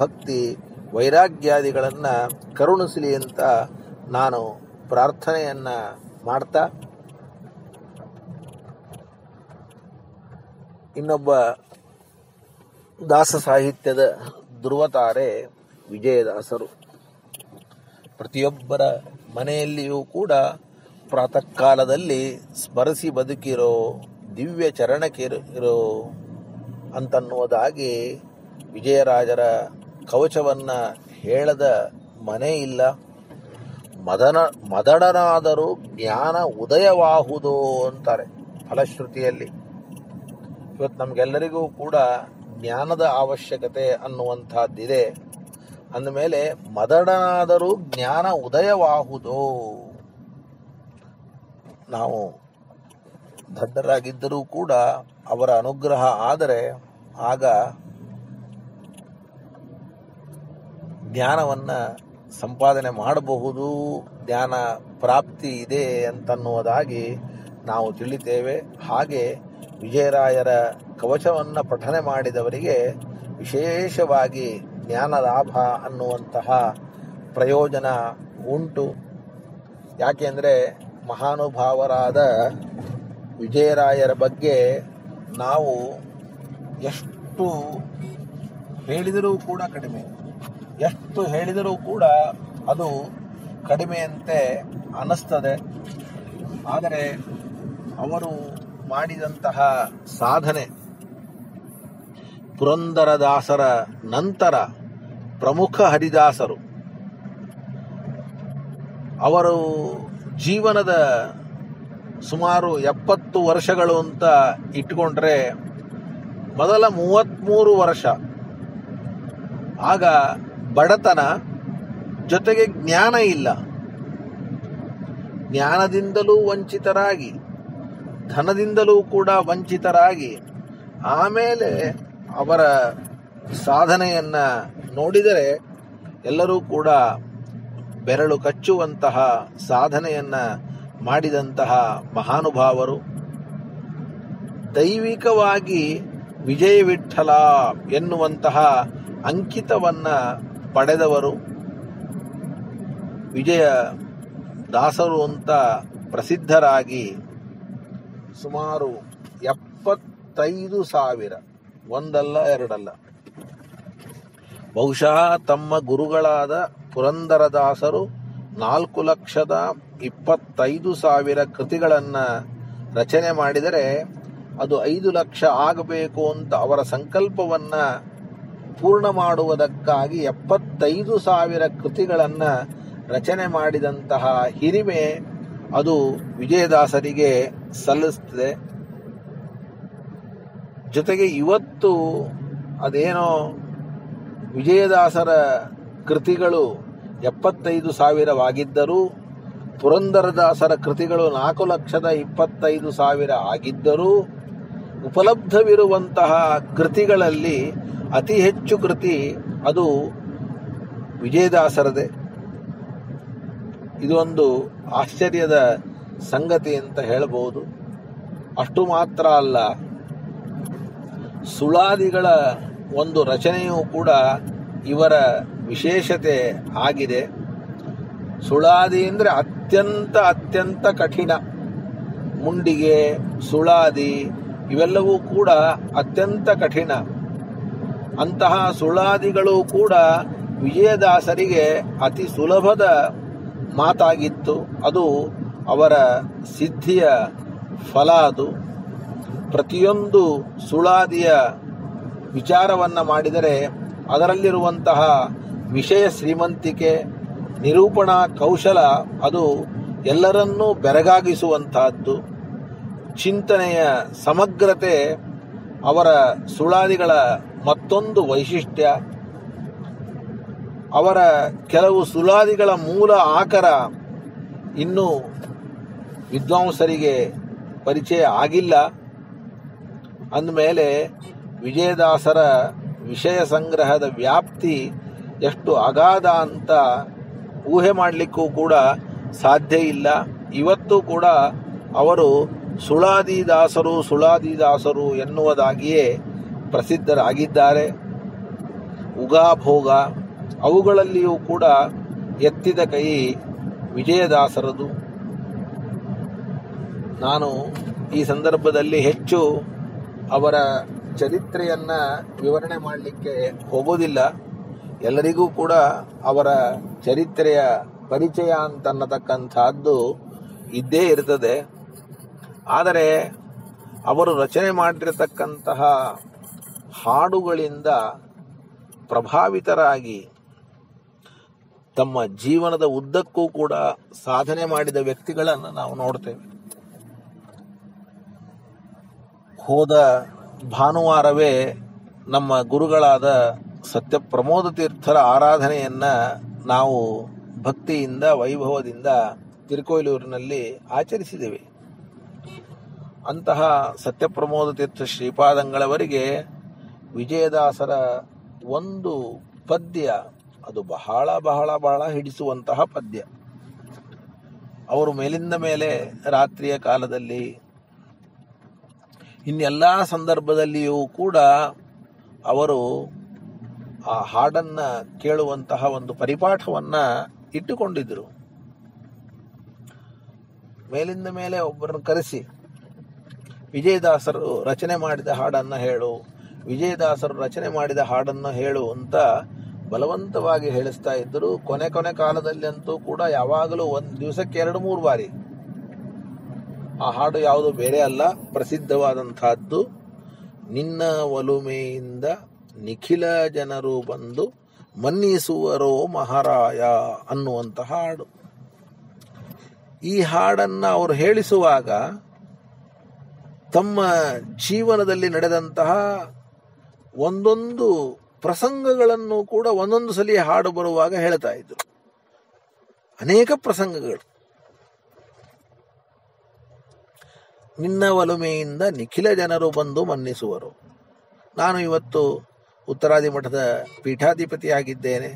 ಭಕ್ತಿ, ವೈರಾಗ್ಯಾದಿಗಳನ್ನು ಕರುಣಿಸಲಿ ಅಂತ ನಾನು ಪ್ರಾರ್ಥನೆಯನ್ನು ಮಾಡ್ತಾ, ಇನ್ನೊಬ್ಬ ದಾಸ ಸಾಹಿತ್ಯದ ಧ್ರುವತಾರೆ ವಿಜಯದಾಸರು. ಪ್ರತಿಯೊಬ್ಬರ ಮನೆಯಲ್ಲಿಯೂ ಕೂಡ ಪ್ರಾತಃ ಕಾಲದಲ್ಲಿ ಸ್ಮರಿಸಿ ಬದುಕಿರೋ, ದಿವ್ಯ ಚರಣಕ್ಕಿರೋ ಅಂತನ್ನುವುದಾಗಿ ವಿಜಯರಾಜರ ಕವಚವನ್ನು ಹೇಳದ ಮನೆ ಇಲ್ಲ. ಮದಡನಾದರೂ ಜ್ಞಾನ ಉದಯವಾಹುದು ಅಂತಾರೆ ಫಲಶ್ರುತಿಯಲ್ಲಿ. ಇವತ್ತು ನಮಗೆಲ್ಲರಿಗೂ ಕೂಡ ಜ್ಞಾನದ ಅವಶ್ಯಕತೆ ಅನ್ನುವಂಥದ್ದಿದೆ. ಅಂದಮೇಲೆ ಮದಡನಾದರೂ ಜ್ಞಾನ ಉದಯವಾಹುದು. ನಾವು ದಡ್ಡರಾಗಿದ್ದರೂ ಕೂಡ ಅವರ ಅನುಗ್ರಹ ಆದರೆ ಆಗ ಜ್ಞಾನವನ್ನು ಸಂಪಾದನೆ ಮಾಡಬಹುದು, ಜ್ಞಾನ ಪ್ರಾಪ್ತಿ ಇದೆ ಅಂತನ್ನುವುದಾಗಿ ನಾವು ತಿಳಿತೇವೆ. ಹಾಗೆ ವಿಜಯರಾಯರ ಕವಚವನ್ನು ಪಠನೆ ಮಾಡಿದವರಿಗೆ ವಿಶೇಷವಾಗಿ ಜ್ಞಾನ ಲಾಭ ಅನ್ನುವಂತಹ ಪ್ರಯೋಜನ ಉಂಟು. ಯಾಕೆಂದರೆ ಮಹಾನುಭಾವರಾದ ವಿಜಯರಾಯರ ಬಗ್ಗೆ ನಾವು ಎಷ್ಟು ಹೇಳಿದರೂ ಕೂಡ ಕಡಿಮೆ, ಎಷ್ಟು ಹೇಳಿದರೂ ಕೂಡ ಅದು ಕಡಿಮೆಯಂತೆ ಅನ್ನಿಸ್ತದೆ. ಆದರೆ ಅವರು ಮಾಡಿದಂತಹ ಸಾಧನೆ ಪುರಂದರದಾಸರ ನಂತರ ಪ್ರಮುಖ ಹರಿದಾಸರು. ಅವರು ಜೀವನದ ಸುಮಾರು 70 ವರ್ಷಗಳು ಅಂತ ಇಟ್ಕೊಂಡ್ರೆ, ಮೊದಲ 33 ವರ್ಷ ಆಗ ಬಡತನ ಜೊತೆಗೆ ಜ್ಞಾನ ಇಲ್ಲ, ಜ್ಞಾನದಿಂದಲೂ ವಂಚಿತರಾಗಿ, ಧನದಿಂದಲೂ ಕೂಡ ವಂಚಿತರಾಗಿ, ಆಮೇಲೆ ಅವರ ಸಾಧನೆಯನ್ನು ನೋಡಿದರೆ ಎಲ್ಲರೂ ಕೂಡ ಬೆರಳು ಕಚ್ಚುವಂತಹ ಸಾಧನೆಯನ್ನು ಮಾಡಿದಂತಹ ಮಹಾನುಭಾವರು. ದೈವಿಕವಾಗಿ ವಿಜಯ ವಿಠಲ ಎನ್ನುವಂತಹ ಅಂಕಿತವನ್ನ ಪಡೆದವರು, ವಿಜಯ ದಾಸರು ಅಂತ ಪ್ರಸಿದ್ಧರಾಗಿ ಸುಮಾರು 75,000, ಒಂದಲ್ಲ ಎರಡಲ್ಲ, ಬಹುಶಃ ತಮ್ಮ ಗುರುಗಳಾದ ಪುರಂದರದಾಸರು 4,25,000 ಕೃತಿಗಳನ್ನು ರಚನೆ ಮಾಡಿದರೆ ಅದು 5 ಲಕ್ಷ ಆಗಬೇಕು ಅಂತ ಅವರ ಸಂಕಲ್ಪವನ್ನು ಪೂರ್ಣ ಮಾಡುವುದಕ್ಕಾಗಿ 75,000 ಕೃತಿಗಳನ್ನು ರಚನೆ ಮಾಡಿದಂತಹ ಹಿರಿಮೆ ಅದು ವಿಜಯದಾಸರಿಗೆ ಸಲ್ಲಿಸ್ತದೆ. ಜೊತೆಗೆ ಇವತ್ತು ಅದೇನೋ ವಿಜಯದಾಸರ ಕೃತಿಗಳು 75,000 ಪುರಂದರದಾಸರ ಕೃತಿಗಳು 4,25,000 ಆಗಿದ್ದರೂ ಉಪಲಬ್ಧವಿರುವಂತಹ ಕೃತಿಗಳಲ್ಲಿ ಅತಿ ಹೆಚ್ಚು ಕೃತಿ ಅದು ವಿಜಯದಾಸರದೇ. ಇದೊಂದು ಆಶ್ಚರ್ಯದ ಸಂಗತಿ ಅಂತ ಹೇಳಬಹುದು. ಅಷ್ಟು ಮಾತ್ರ ಅಲ್ಲ, ಸುಳಾದಿಗಳ ಒಂದು ರಚನೆಯೂ ಕೂಡ ಇವರ ವಿಶೇಷತೆ ಆಗಿದೆ. ಸುಳಾದಿ ಅಂದರೆ ಅತ್ಯಂತ ಕಠಿಣ. ಮುಂಡಿಗೆ, ಸುಳಾದಿ ಇವೆಲ್ಲವೂ ಕೂಡ ಅತ್ಯಂತ ಕಠಿಣ. ಅಂತಹ ಸುಳಾದಿಗಳು ಕೂಡ ವಿಜಯದಾಸರಿಗೆ ಅತಿ ಸುಲಭದ ಮಾತಾಗಿತ್ತು. ಅದು ಅವರ ಸಿದ್ಧಿಯ ಫಲ. ಅದು ಪ್ರತಿಯೊಂದು ಸುಳಾದಿಯ ವಿಚಾರವನ್ನು ಮಾಡಿದರೆ ಅದರಲ್ಲಿರುವಂತಹ ವಿಷಯ ಶ್ರೀಮಂತಿಕೆ, ನಿರೂಪಣಾ ಕೌಶಲ ಅದು ಎಲ್ಲರನ್ನೂ ಬೆರಗಾಗಿಸುವಂತಹದ್ದು. ಚಿಂತನೆಯ ಸಮಗ್ರತೆ ಅವರ ಸುಳಾದಿಗಳ ಮತ್ತೊಂದು ವೈಶಿಷ್ಟ್ಯ. ಅವರ ಕೆಲವು ಸುಳಾದಿಗಳ ಮೂಲ ಆಕರ ಇನ್ನೂ ವಿದ್ವಾಂಸರಿಗೆ ಪರಿಚಯ ಆಗಿಲ್ಲ. ಅಂದಮೇಲೆ ವಿಜಯದಾಸರ ವಿಷಯ ಸಂಗ್ರಹದ ವ್ಯಾಪ್ತಿ ಎಷ್ಟು ಅಗಾಧ ಅಂತ ಊಹೆ ಮಾಡಲಿಕ್ಕೂ ಕೂಡ ಸಾಧ್ಯ ಇಲ್ಲ. ಇವತ್ತು ಕೂಡ ಅವರು ಸುಳಾದಿದಾಸರು ಎನ್ನುವುದಾಗಿಯೇ ಪ್ರಸಿದ್ಧರಾಗಿದ್ದಾರೆ. ಉಗಾಭೋಗ ಅವುಗಳಲ್ಲಿಯೂ ಕೂಡ ಎತ್ತಿದ ಕೈ ವಿಜಯದಾಸರದು. ನಾನು ಈ ಸಂದರ್ಭದಲ್ಲಿ ಹೆಚ್ಚು ಅವರ ಚರಿತ್ರೆಯನ್ನು ವಿವರಣೆ ಮಾಡಲಿಕ್ಕೆ ಹೋಗೋದಿಲ್ಲ. ಎಲ್ಲರಿಗೂ ಕೂಡ ಅವರ ಚರಿತ್ರೆಯ ಪರಿಚಯ ಅಂತನ್ನತಕ್ಕಂಥದ್ದು ಇದ್ದೇ ಇರ್ತದೆ. ಆದರೆ ಅವರು ರಚನೆ ಮಾಡಿರತಕ್ಕಂತಹ ಹಾಡುಗಳಿಂದ ಪ್ರಭಾವಿತರಾಗಿ ತಮ್ಮ ಜೀವನದ ಉದ್ದಕ್ಕೂ ಕೂಡ ಸಾಧನೆ ಮಾಡಿದ ವ್ಯಕ್ತಿಗಳನ್ನು ನಾವು ನೋಡ್ತೇವೆ. ಹೋದ ಭಾನುವಾರವೇ ನಮ್ಮ ಗುರುಗಳಾದ ಸತ್ಯಪ್ರಮೋದ ತೀರ್ಥರ ಆರಾಧನೆಯನ್ನು ನಾವು ಭಕ್ತಿಯಿಂದ ವೈಭವದಿಂದ ತಿರುಕೋಯಿಲೂರಿನಲ್ಲಿ ಆಚರಿಸಿದ್ದೇವೆ. ಅಂತಹ ಸತ್ಯಪ್ರಮೋದ ತೀರ್ಥ ಶ್ರೀಪಾದಂಗಳವರಿಗೆ ವಿಜಯದಾಸರ ಒಂದು ಪದ್ಯ ಅದು ಬಹಳ ಬಹಳ ಬಹಳ ಹಿಡಿಸುವಂತಹ ಪದ್ಯ. ಅವರು ಮೇಲಿಂದ ಮೇಲೆ ರಾತ್ರಿಯ ಕಾಲದಲ್ಲಿ ಇನ್ನೆಲ್ಲ ಸಂದರ್ಭದಲ್ಲಿಯೂ ಕೂಡ ಅವರು ಆ ಹಾಡನ್ನ ಕೇಳುವಂತಹ ಒಂದು ಪರಿಪಾಠವನ್ನ ಇಟ್ಟುಕೊಂಡಿದ್ದರು. ಮೇಲಿಂದ ಮೇಲೆ ಒಬ್ಬರನ್ನು ಕರೆಸಿ ವಿಜಯದಾಸರು ರಚನೆ ಮಾಡಿದ ಹಾಡನ್ನ ಹೇಳು, ವಿಜಯದಾಸರು ರಚನೆ ಮಾಡಿದ ಹಾಡನ್ನು ಹೇಳು ಅಂತ ಬಲವಂತವಾಗಿ ಹೇಳಿಸ್ತಾ ಇದ್ದರು. ಕೊನೆ ಕಾಲದಲ್ಲಿ ಅಂತೂ ಕೂಡ ಯಾವಾಗಲೂ ಒಂದು ದಿವಸಕ್ಕೆ 2-3 ಬಾರಿ ಆ ಹಾಡು ಯಾವುದು ಬೇರೆ ಅಲ್ಲ, ಪ್ರಸಿದ್ಧವಾದಂತಹದ್ದು ನಿನ್ನ ಒಲುಮೆಯಿಂದ ನಿಖಿಲ ಜನರು ಬಂದು ಮನ್ನಿಸುವರೋ ಮಹಾರಾಯ ಅನ್ನುವಂತಹ ಹಾಡು. ಈ ಹಾಡನ್ನ ಅವರು ಹೇಳಿಸುವಾಗ ತಮ್ಮ ಜೀವನದಲ್ಲಿ ನಡೆದಂತಹ ಒಂದೊಂದು ಪ್ರಸಂಗಗಳನ್ನು ಕೂಡ ಒಂದೊಂದು ಸಲ ಹಾಡು ಬರುವಾಗ ಹೇಳ್ತಾ ಇದ್ರು. ಅನೇಕ ಪ್ರಸಂಗಗಳು. ನಿನ್ನ ಒಲುಮೆಯಿಂದ ನಿಖಿಲ ಜನರು ಬಂದು ಮನ್ನಿಸುವರು. ನಾನು ಇವತ್ತು ಉತ್ತರಾದಿ ಮಠದ ಪೀಠಾಧಿಪತಿಯಾಗಿದ್ದೇನೆ.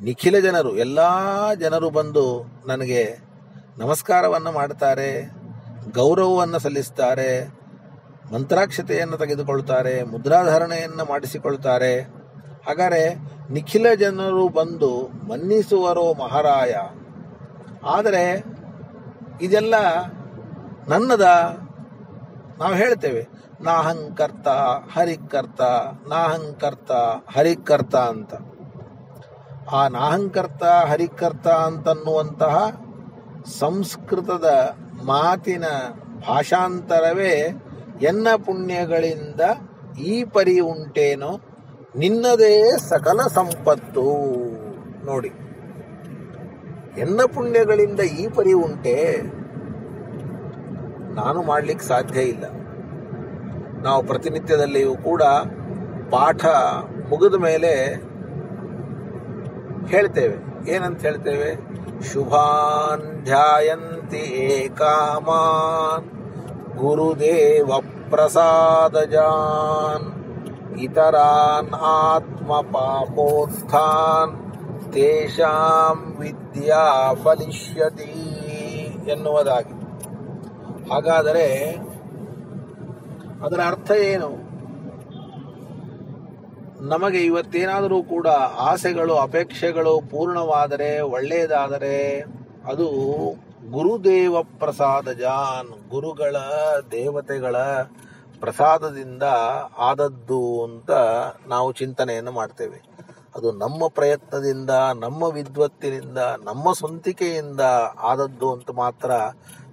ನಿಖಿಲ ಜನರು, ಎಲ್ಲ ಜನರು ಬಂದು ನನಗೆ ನಮಸ್ಕಾರವನ್ನು ಮಾಡ್ತಾರೆ, ಗೌರವವನ್ನು ಸಲ್ಲಿಸ್ತಾರೆ, ಮಂತ್ರಾಕ್ಷತೆಯನ್ನು ತೆಗೆದುಕೊಳ್ತಾರೆ, ಮುದ್ರಾಧಾರಣೆಯನ್ನು ಮಾಡಿಸಿಕೊಳ್ತಾರೆ. ಹಾಗಾದರೆ ನಿಖಿಲ ಜನರು ಬಂದು ಮನ್ನಿಸುವರೋ ಮಹಾರಾಯ. ಆದರೆ ಇದೆಲ್ಲ ನನ್ನದ. ನಾವು ಹೇಳ್ತೇವೆ ನಾಹಂಕರ್ತ ಹರಿಕರ್ತ, ನಾಹಂಕರ್ತ ಹರಿಕರ್ತ ಅಂತ. ಆ ನಾಹಂಕರ್ತ ಹರಿಕರ್ತ ಅಂತನ್ನುವಂತಹ ಸಂಸ್ಕೃತದ ಮಾತಿನ ಭಾಷಾಂತರವೇ ಎನ್ನ ಪುಣ್ಯಗಳಿಂದ ಈ ಪರಿ ಉಂಟೇನೋ ನಿನ್ನದೇ ಸಕಲ ಸಂಪತ್ತು. ನೋಡಿ, ಎನ್ನ ಪುಣ್ಯಗಳಿಂದ ಈ ಪರಿ ಉಂಟೆ, ನಾನು ಮಾಡ್ಲಿಕ್ಕೆ ಸಾಧ್ಯ ಇಲ್ಲ. ನಾವು ಪ್ರತಿನಿತ್ಯದಲ್ಲಿಯೂ ಕೂಡ ಪಾಠ ಮುಗಿದ ಮೇಲೆ ಹೇಳ್ತೇವೆ. ಏನಂತ ಹೇಳ್ತೇವೆ? ಶುಭಾನ್ ಧ್ಯಾಯಂತಿ ಏಕಾಮಾನ್ ಗುರುದೇವ ಪ್ರಸಾದಜಾನ್ ಇತರಾನ್ ಆತ್ಮ ಪಾಪೋತ್ಥಾನ್ ತೇಷಾಂ ವಿದ್ಯಾ ಫಲಿಷ್ಯತಿ ಎನ್ನುವುದಾಗಿ. ಹಾಗಾದರೆ ಅದರ ಅರ್ಥ ಏನು? ನಮಗೆ ಇವತ್ತೇನಾದರೂ ಕೂಡ ಆಸೆಗಳು ಅಪೇಕ್ಷೆಗಳು ಪೂರ್ಣವಾದರೆ, ಒಳ್ಳೆಯದಾದರೆ ಅದು ಗುರುದೇವ ಪ್ರಸಾದಜಾನ್, ಗುರುಗಳ ದೇವತೆಗಳ ಪ್ರಸಾದದಿಂದ ಆದದ್ದು ಅಂತ ನಾವು ಚಿಂತನೆಯನ್ನು ಮಾಡ್ತೇವೆ. ಅದು ನಮ್ಮ ಪ್ರಯತ್ನದಿಂದ, ನಮ್ಮ ವಿದ್ವತ್ತಿನಿಂದ, ನಮ್ಮ ಸ್ವಂತಿಕೆಯಿಂದ ಆದದ್ದು ಅಂತ ಮಾತ್ರ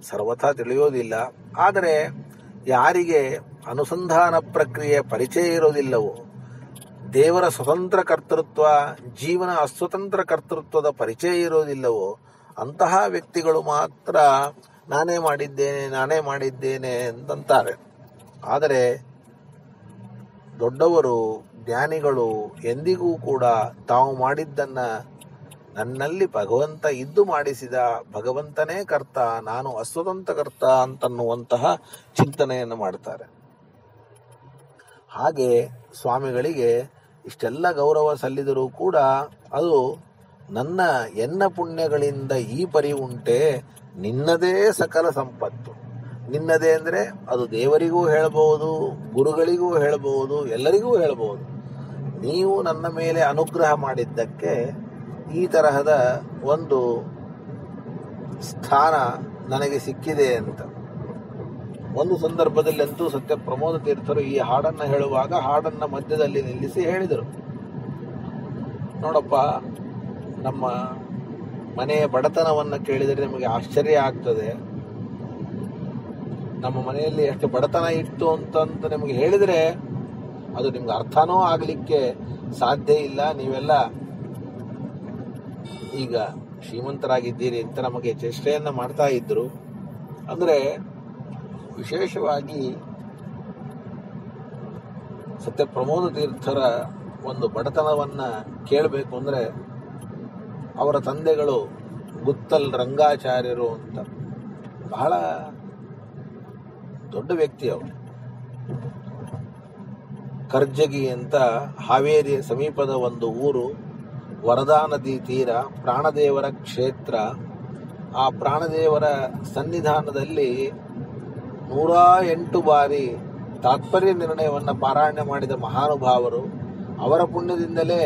ಸರ್ವಥಾ ತಿಳಿಯೋದಿಲ್ಲ. ಆದರೆ ಯಾರಿಗೆ ಅನುಸಂಧಾನ ಪ್ರಕ್ರಿಯೆ ಪರಿಚಯ ಇರೋದಿಲ್ಲವೋ, ದೇವರ ಸ್ವತಂತ್ರ ಕರ್ತೃತ್ವ, ಜೀವನ ಅಸ್ವತಂತ್ರ ಕರ್ತೃತ್ವದ ಪರಿಚಯ ಇರೋದಿಲ್ಲವೋ ಅಂತಹ ವ್ಯಕ್ತಿಗಳು ಮಾತ್ರ ನಾನೇ ಮಾಡಿದ್ದೇನೆ ಅಂತಂತಾರೆ. ಆದರೆ ದೊಡ್ಡವರು, ಜ್ಞಾನಿಗಳು ಎಂದಿಗೂ ಕೂಡ ತಾವು ಮಾಡಿದ್ದನ್ನ ನನ್ನಲ್ಲಿ ಭಗವಂತ ಇದ್ದು ಮಾಡಿಸಿದ, ಭಗವಂತನೇ ಕರ್ತ, ನಾನು ಅಸ್ವತಂತ್ರ ಕರ್ತ ಅಂತನ್ನುವಂತಹ ಚಿಂತನೆಯನ್ನು ಮಾಡ್ತಾರೆ. ಹಾಗೆ ಸ್ವಾಮಿಗಳಿಗೆ ಇಷ್ಟೆಲ್ಲ ಗೌರವ ಸಲ್ಲಿದರೂ ಕೂಡ ಅದು ಎನ್ನ ಪುಣ್ಯಗಳಿಂದ ಈ ಪರಿ ಉಂಟೆ, ನಿನ್ನದೇ ಸಕಲ ಸಂಪತ್ತು. ನಿನ್ನದೇ ಅಂದರೆ ಅದು ದೇವರಿಗೂ ಹೇಳಬಹುದು, ಗುರುಗಳಿಗೂ ಹೇಳಬಹುದು, ಎಲ್ಲರಿಗೂ ಹೇಳಬಹುದು. ನೀವು ನನ್ನ ಮೇಲೆ ಅನುಗ್ರಹ ಮಾಡಿದ್ದಕ್ಕೆ ಈ ತರಹದ ಒಂದು ಸ್ಥಾನ ನನಗೆ ಸಿಕ್ಕಿದೆ ಅಂತ. ಒಂದು ಸಂದರ್ಭದಲ್ಲಂತೂ ಸತ್ಯ ಪ್ರಮೋದ ತೀರ್ಥರು ಈ ಹಾಡನ್ನು ಹೇಳುವಾಗ ಹಾಡನ್ನ ಮಧ್ಯದಲ್ಲಿ ನಿಲ್ಲಿಸಿ ಹೇಳಿದರು, ನೋಡಪ್ಪ, ನಮ್ಮ ಮನೆಯ ಬಡತನವನ್ನು ಕೇಳಿದರೆ ನಿಮಗೆ ಆಶ್ಚರ್ಯ ಆಗ್ತದೆ. ನಮ್ಮ ಮನೆಯಲ್ಲಿ ಎಷ್ಟು ಬಡತನ ಇತ್ತು ಅಂತ ನಿಮಗೆ ಹೇಳಿದರೆ ಅದು ನಿಮ್ಗೆ ಅರ್ಥನೂ ಆಗಲಿಕ್ಕೆ ಸಾಧ್ಯ ಇಲ್ಲ. ನೀವೆಲ್ಲ ಈಗ ಶ್ರೀಮಂತರಾಗಿದ್ದೀರಿ ಅಂತ ನಮಗೆ ಚೇಷ್ಟೆಯನ್ನ ಮಾಡ್ತಾ ಇದ್ರು. ಅಂದ್ರೆ ವಿಶೇಷವಾಗಿ ಸತ್ಯ ಪ್ರಮೋದ ತೀರ್ಥರ ಒಂದು ಬಡತನವನ್ನ ಕೇಳಬೇಕು ಅಂದ್ರೆ ಅವರ ತಂದೆಗಳು ಗುತ್ತಲ್ ರಂಗಾಚಾರ್ಯರು ಅಂತ ಬಹಳ ದೊಡ್ಡ ವ್ಯಕ್ತಿ ಅವರು. ಕರ್ಜಗಿ ಅಂತ ಹಾವೇರಿ ಸಮೀಪದ ಒಂದು ಊರು, ವರದಾ ನದಿ ತೀರ, ಪ್ರಾಣದೇವರ ಕ್ಷೇತ್ರ. ಆ ಪ್ರಾಣದೇವರ ಸನ್ನಿಧಾನದಲ್ಲಿ 108 ಬಾರಿ ತಾತ್ಪರ್ಯ ನಿರ್ಣಯವನ್ನು ಪಾರಾಯಣ ಮಾಡಿದ ಮಹಾನುಭಾವರು. ಅವರ ಪುಣ್ಯದಿಂದಲೇ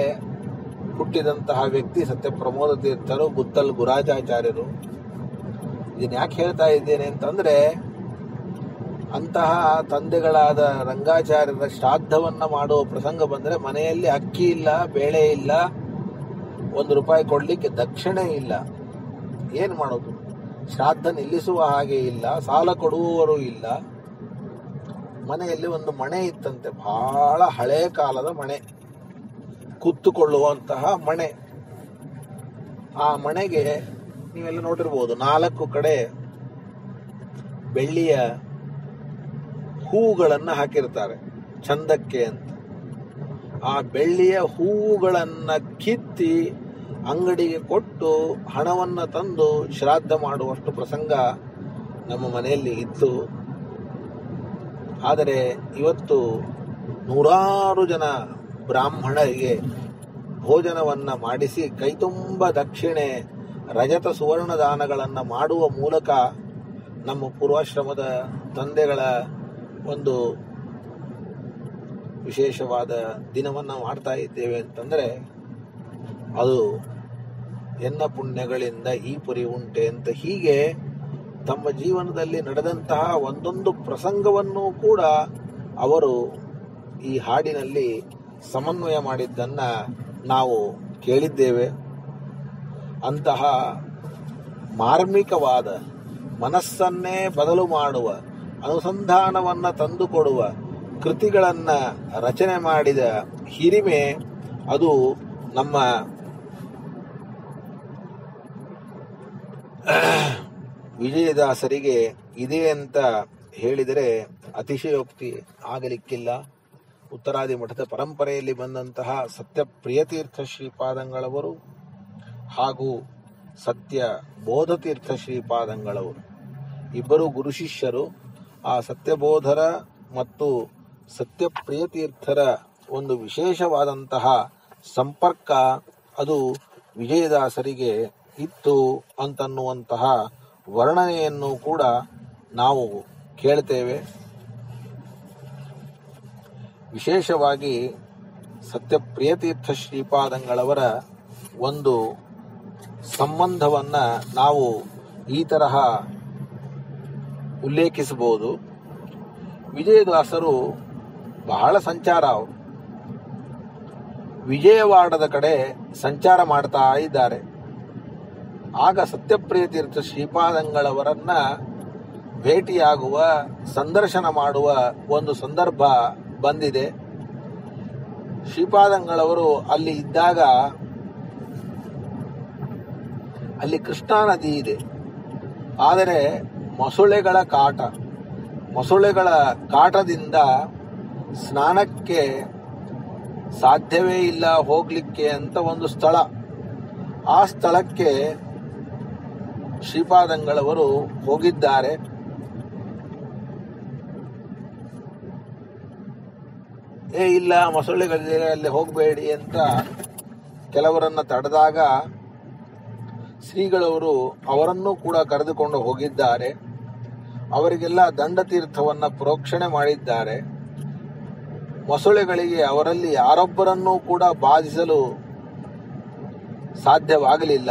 ಹುಟ್ಟಿದಂತಹ ವ್ಯಕ್ತಿ ಸತ್ಯ ಪ್ರಮೋದ ತೀರ್ಥರು, ಗುತ್ತಲ್ ಗುರಾಜಾಚಾರ್ಯರು. ಇದನ್ನ ಯಾಕೆ ಹೇಳ್ತಾ ಇದ್ದೇನೆ ಅಂತಂದ್ರೆ, ಅಂತಹ ತಂದೆಗಳಾದ ರಂಗಾಚಾರ್ಯರ ಶ್ರಾದ್ದವನ್ನ ಮಾಡುವ ಪ್ರಸಂಗ ಬಂದರೆ ಮನೆಯಲ್ಲಿ ಅಕ್ಕಿ ಇಲ್ಲ, ಬೇಳೆ ಇಲ್ಲ, ₹1 ಕೊಡ್ಲಿಕ್ಕೆ ದಕ್ಷಿಣೆ ಇಲ್ಲ. ಏನ್ ಮಾಡೋದು? ಶ್ರಾದ್ದ ನಿಲ್ಲಿಸುವ ಹಾಗೆ ಇಲ್ಲ, ಸಾಲ ಕೊಡುವವರು ಇಲ್ಲ. ಮನೆಯಲ್ಲಿ ಒಂದು ಮಣೆ ಇತ್ತಂತೆ, ಬಹಳ ಹಳೆ ಕಾಲದ ಮಣೆ, ಕುತ್ತುಕೊಳ್ಳುವಂತಹ ಮಣೆ. ಆ ಮಣೆಗೆ ನೀವೆಲ್ಲ ನೋಡಿರ್ಬೋದು, 4 ಕಡೆ ಬೆಳ್ಳಿಯ ಹೂವುಗಳನ್ನ ಹಾಕಿರ್ತಾರೆ ಚಂದಕ್ಕೆ ಅಂತ. ಆ ಬೆಳ್ಳಿಯ ಹೂವುಗಳನ್ನ ಕಿತ್ತಿ ಅಂಗಡಿಗೆ ಕೊಟ್ಟು ಹಣವನ್ನ ತಂದು ಶ್ರಾದ್ದ ಮಾಡುವಷ್ಟು ಪ್ರಸಂಗ ನಮ್ಮ ಮನೆಯಲ್ಲಿ ಇತ್ತು. ಆದರೆ ಇವತ್ತು 100 ಜನ ಬ್ರಾಹ್ಮಣರಿಗೆ ಭೋಜನವನ್ನ ಮಾಡಿಸಿ ಕೈತುಂಬ ದಕ್ಷಿಣೆ, ರಜತ ಸುವರ್ಣ ದಾನಗಳನ್ನ ಮಾಡುವ ಮೂಲಕ ನಮ್ಮ ಪೂರ್ವಾಶ್ರಮದ ತಂದೆಗಳ ಒಂದು ವಿಶೇಷವಾದ ದಿನವನ್ನು ಮಾಡ್ತಾ ಇದ್ದೇವೆ ಅಂತಂದರೆ ಅದು ಎನ್ನ ಪುಣ್ಯಗಳಿಂದ ಈ ಪುರಿ ಉಂಟೆ ಅಂತ ಹೀಗೆ ತಮ್ಮ ಜೀವನದಲ್ಲಿ ನಡೆದಂತಹ ಒಂದೊಂದು ಪ್ರಸಂಗವನ್ನು ಕೂಡ ಅವರು ಈ ಹಾಡಿನಲ್ಲಿ ಸಮನ್ವಯ ಮಾಡಿದ್ದನ್ನು ನಾವು ಕೇಳಿದ್ದೇವೆ. ಅಂತಹ ಮಾರ್ಮಿಕವಾದ ಮನಸ್ಸನ್ನೇ ಬದಲು ಮಾಡುವ ಅನುಸಂಧಾನವನ್ನು ತಂದುಕೊಡುವ ಕೃತಿಗಳನ್ನು ರಚನೆ ಮಾಡಿದ ಹಿರಿಮೆ ಅದು ನಮ್ಮ ವಿಜಯದಾಸರಿಗೆ ಇದೆ ಅಂತ ಹೇಳಿದರೆ ಅತಿಶಯೋಕ್ತಿ ಆಗಲಿಕ್ಕಿಲ್ಲ. ಉತ್ತರಾದಿ ಮಠದ ಪರಂಪರೆಯಲ್ಲಿ ಬಂದಂತಹ ಸತ್ಯಪ್ರಿಯತೀರ್ಥ ಶ್ರೀಪಾದಂಗಳವರು ಹಾಗೂ ಸತ್ಯ ಬೋಧತೀರ್ಥ ಶ್ರೀಪಾದಂಗಳವರು ಇಬ್ಬರು ಗುರು ಶಿಷ್ಯರು. ಆ ಸತ್ಯಬೋಧರ ಮತ್ತು ಸತ್ಯಪ್ರಿಯತೀರ್ಥರ ಒಂದು ವಿಶೇಷವಾದಂತಹ ಸಂಪರ್ಕ ಅದು ವಿಜಯದಾಸರಿಗೆ ಇತ್ತು ಅಂತನ್ನುವಂತಹ ವರ್ಣನೆಯನ್ನು ಕೂಡ ನಾವು ಕೇಳ್ತೇವೆ. ವಿಶೇಷವಾಗಿ ಸತ್ಯಪ್ರಿಯತೀರ್ಥ ಶ್ರೀಪಾದಂಗಳವರ ಒಂದು ಸಂಬಂಧವನ್ನು ನಾವು ಈ ತರಹ ಉಲ್ಲೇಖಿಸಬಹುದು. ವಿಜಯದಾಸರು ಬಹಳ ಸಂಚಾರ, ಅವರು ವಿಜಯವಾಡದ ಕಡೆ ಸಂಚಾರ ಮಾಡ್ತಾ ಇದ್ದಾರೆ. ಆಗ ಸತ್ಯಪ್ರಿಯತೀರ್ಥ ಶ್ರೀಪಾದಂಗಳವರನ್ನ ಭೇಟಿಯಾಗುವ, ಸಂದರ್ಶನ ಮಾಡುವ ಒಂದು ಸಂದರ್ಭ ಬಂದಿದೆ. ಶ್ರೀಪಾದಂಗಳವರು ಅಲ್ಲಿ ಇದ್ದಾಗ ಅಲ್ಲಿ ಕೃಷ್ಣಾ ನದಿ ಇದೆ. ಆದರೆ ಮೊಸಳೆಗಳ ಕಾಟದಿಂದ ಸ್ನಾನಕ್ಕೆ ಸಾಧ್ಯವೇ ಇಲ್ಲ ಹೋಗ್ಲಿಕ್ಕೆ ಅಂತ ಒಂದು ಸ್ಥಳ. ಆ ಸ್ಥಳಕ್ಕೆ ಶ್ರೀಪಾದಂಗಳವರು ಹೋಗಿದ್ದಾರೆ. ಇಲ್ಲ ಮೊಸಳೆಗಳಿದೆ ಅಲ್ಲಿ ಹೋಗಬೇಡಿ ಅಂತ ಕೆಲವರನ್ನ ತಡೆದಾಗ ಶ್ರೀಗಳವರು ಅವರನ್ನು ಕೂಡ ಕರೆದುಕೊಂಡು ಹೋಗಿದ್ದಾರೆ. ಅವರಿಗೆಲ್ಲ ದಂಡತೀರ್ಥವನ್ನು ಪ್ರೋಕ್ಷಣೆ ಮಾಡಿದ್ದಾರೆ. ಮೊಸಳೆಗಳಿಗೆ ಅವರಲ್ಲಿ ಯಾರೊಬ್ಬರನ್ನೂ ಕೂಡ ಬಾಧಿಸಲು ಸಾಧ್ಯವಾಗಲಿಲ್ಲ.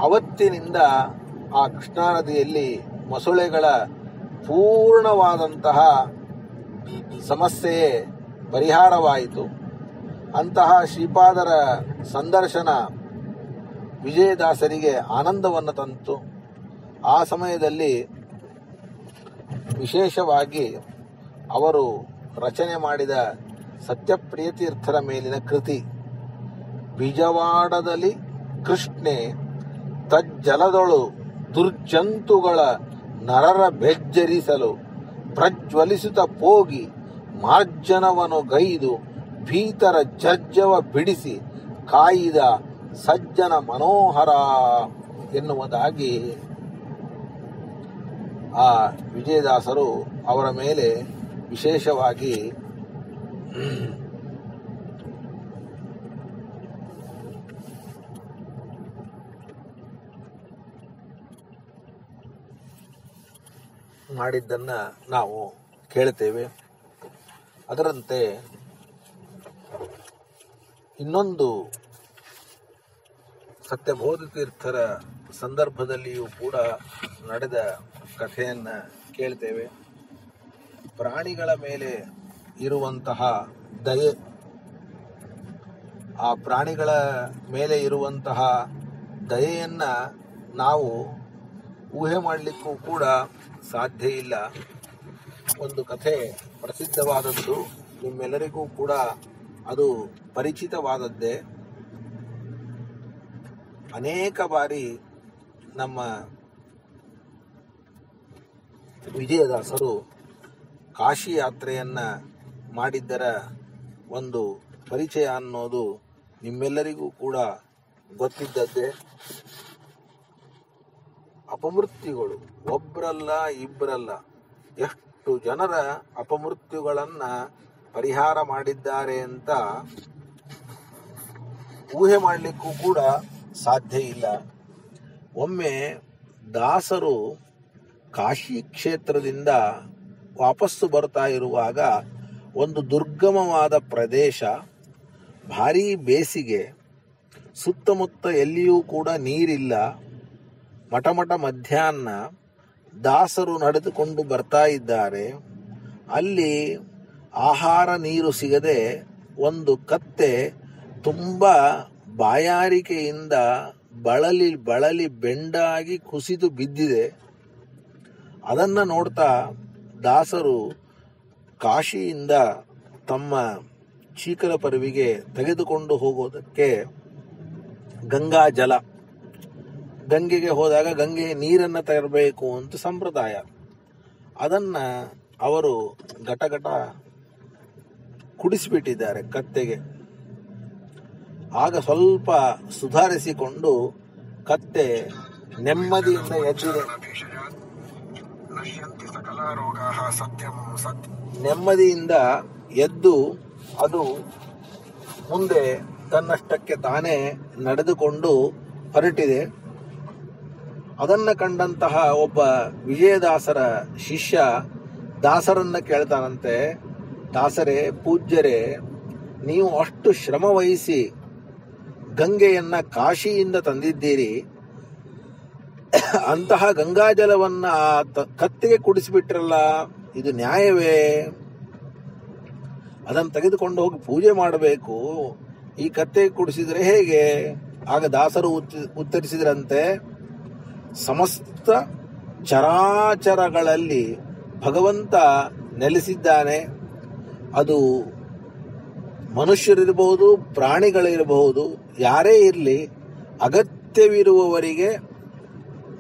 ಅವತ್ತಿನಿಂದ ಆ ಕೃಷ್ಣಾ ನದಿಯಲ್ಲಿ ಮೊಸಳೆಗಳ ಪೂರ್ಣವಾದಂತಹ ಸಮಸ್ಯೆಯೇ ಪರಿಹಾರವಾಯಿತು. ಅಂತಹ ಶ್ರೀಪಾದರ ಸಂದರ್ಶನ ವಿಜಯದಾಸರಿಗೆ ಆನಂದವನ್ನು ತಂತು. ಆ ಸಮಯದಲ್ಲಿ ವಿಶೇಷವಾಗಿ ಅವರು ರಚನೆ ಮಾಡಿದ ಸತ್ಯಪ್ರಿಯತೀರ್ಥರ ಮೇಲಿನ ಕೃತಿ ಬಿಜವಾಡದಲ್ಲಿ ಕೃಷ್ಣೆ ತಜ್ಜಲದೊಳು ದುರ್ಜಂತುಗಳ ನರರ ಬೆಜ್ಜರಿಸಲು ಪ್ರಜ್ವಲಿಸುತ್ತ ಪೋಗಿ ಮಾರ್ಜನವನು ಗೈದು ಭೀತರ ಜಜ್ಜವ ಬಿಡಿಸಿ ಕಾಯಿದ ಸಜ್ಜನ ಮನೋಹರ ಎನ್ನುವುದಾಗಿ ಆ ವಿಜಯದಾಸರು ಅವರ ಮೇಲೆ ವಿಶೇಷವಾಗಿ ಮಾಡಿದ್ದನ್ನು ನಾವು ಕೇಳ್ತೇವೆ. ಅದರಂತೆ ಇನ್ನೊಂದು ಸತ್ಯಬೋಧತೀರ್ಥರ ಸಂದರ್ಭದಲ್ಲಿಯೂ ಕೂಡ ನಡೆದ ಕಥೆಯನ್ನು ಕೇಳ್ತೇವೆ. ಪ್ರಾಣಿಗಳ ಮೇಲೆ ಇರುವಂತಹ ದಯೆ, ಆ ಪ್ರಾಣಿಗಳ ಮೇಲೆ ಇರುವಂತಹ ದಯೆಯನ್ನು ನಾವು ಊಹೆ ಮಾಡಲಿಕ್ಕೂ ಕೂಡ ಸಾಧ್ಯ ಇಲ್ಲ. ಒಂದು ಕಥೆ ಪ್ರಸಿದ್ಧವಾದದ್ದು, ನಿಮ್ಮೆಲ್ಲರಿಗೂ ಕೂಡ ಅದು ಪರಿಚಿತವಾದದ್ದೇ. ಅನೇಕ ಬಾರಿ ನಮ್ಮ ವಿಜಯದಾಸರು ಕಾಶಿ ಯಾತ್ರೆಯನ್ನು ಮಾಡಿದ್ದರ ಒಂದು ಪರಿಚಯ ಅನ್ನೋದು ನಿಮ್ಮೆಲ್ಲರಿಗೂ ಕೂಡ ಗೊತ್ತಿದ್ದದ್ದೇ. ಅಪಮೃತ್ಯುಗಳು ಒಬ್ಬರಲ್ಲ ಇಬ್ಬರಲ್ಲ, ಎಷ್ಟು ಜನರ ಅಪಮೃತ್ಯುಗಳನ್ನು ಪರಿಹಾರ ಮಾಡಿದ್ದಾರೆ ಅಂತ ಊಹೆ ಮಾಡಲಿಕ್ಕೂ ಕೂಡ ಸಾಧ್ಯ ಇಲ್ಲ. ಒಮ್ಮೆ ದಾಸರು ಕಾಶಿ ಕ್ಷೇತ್ರದಿಂದ ವಾಪಸ್ಸು ಬರ್ತಾ ಇರುವಾಗ ಒಂದು ದುರ್ಗಮವಾದ ಪ್ರದೇಶ, ಭಾರೀ ಬೇಸಿಗೆ, ಸುತ್ತಮುತ್ತ ಎಲ್ಲಿಯೂ ಕೂಡ ನೀರಿಲ್ಲ. ಮಠಮಠ ಮಧ್ಯಾಹ್ನ ದಾಸರು ನಡೆದುಕೊಂಡು ಬರ್ತಾ ಇದ್ದಾರೆ. ಅಲ್ಲಿ ಆಹಾರ ನೀರು ಸಿಗದೆ ಒಂದು ಕತ್ತೆ ತುಂಬ ಬಾಯಾರಿಕೆಯಿಂದ ಬಳಲಿ ಬೆಂಡಾಗಿ ಕುಸಿದು ಬಿದ್ದಿದೆ. ಅದನ್ನು ನೋಡ್ತಾ ದಾಸರು ಕಾಶಿಯಿಂದ ತಮ್ಮ ಚೀಕಲಪರುವಿಗೆ ತೆಗೆದುಕೊಂಡು ಹೋಗೋದಕ್ಕೆ ಗಂಗಾ ಜಲ, ಗಂಗೆಗೆ ಹೋದಾಗ ಗಂಗೆಯ ನೀರನ್ನು ತರಬೇಕು ಅಂತ ಸಂಪ್ರದಾಯ. ಅದನ್ನು ಅವರು ಘಟಘಟ ಕುಡಿಸಿಬಿಟ್ಟಿದ್ದಾರೆ ಕತ್ತೆಗೆ. ಆಗ ಸ್ವಲ್ಪ ಸುಧಾರಿಸಿಕೊಂಡು ಕತ್ತೆ ನೆಮ್ಮದಿಯಿಂದ ಎದ್ದಿದೆ. ನೆಮ್ಮದಿಯಿಂದ ಎದ್ದು ಅದು ಮುಂದೆ ತನ್ನಷ್ಟಕ್ಕೆ ತಾನೇ ನಡೆದುಕೊಂಡು ಹೊರಟಿದೆ. ಅದನ್ನು ಕಂಡಂತಹ ಒಬ್ಬ ವಿಜಯದಾಸರ ಶಿಷ್ಯ ದಾಸರನ್ನ ಕೇಳ್ತಾನಂತೆ, ದಾಸರೇ, ಪೂಜ್ಯರೇ, ನೀವು ಅಷ್ಟು ಶ್ರಮ ವಹಿಸಿ ಗಂಗೆಯನ್ನ ಕಾಶಿಯಿಂದ ತಂದಿದ್ದೀರಿ, ಅಂತಹ ಗಂಗಾಜಲವನ್ನ ಕತ್ತೆಗೆ ಕುಡಿಸಿಬಿಟ್ರಲ್ಲ, ಇದು ನ್ಯಾಯವೇ? ಅದನ್ನು ತೆಗೆದುಕೊಂಡು ಹೋಗಿ ಪೂಜೆ ಮಾಡಬೇಕು, ಈ ಕತ್ತೆಗೆ ಕುಡಿಸಿದ್ರೆ ಹೇಗೆ? ಆಗ ದಾಸರು ಉತ್ತರಿಸಿದ್ರಂತೆ, ಸಮಸ್ತ ಚರಾಚರಗಳಲ್ಲಿ ಭಗವಂತ ನೆಲೆಸಿದ್ದಾನೆ. ಅದು ಮನುಷ್ಯರಿರಬಹುದು, ಪ್ರಾಣಿಗಳಿರಬಹುದು, ಯಾರೇ ಇರಲಿ, ಅಗತ್ಯವಿರುವವರಿಗೆ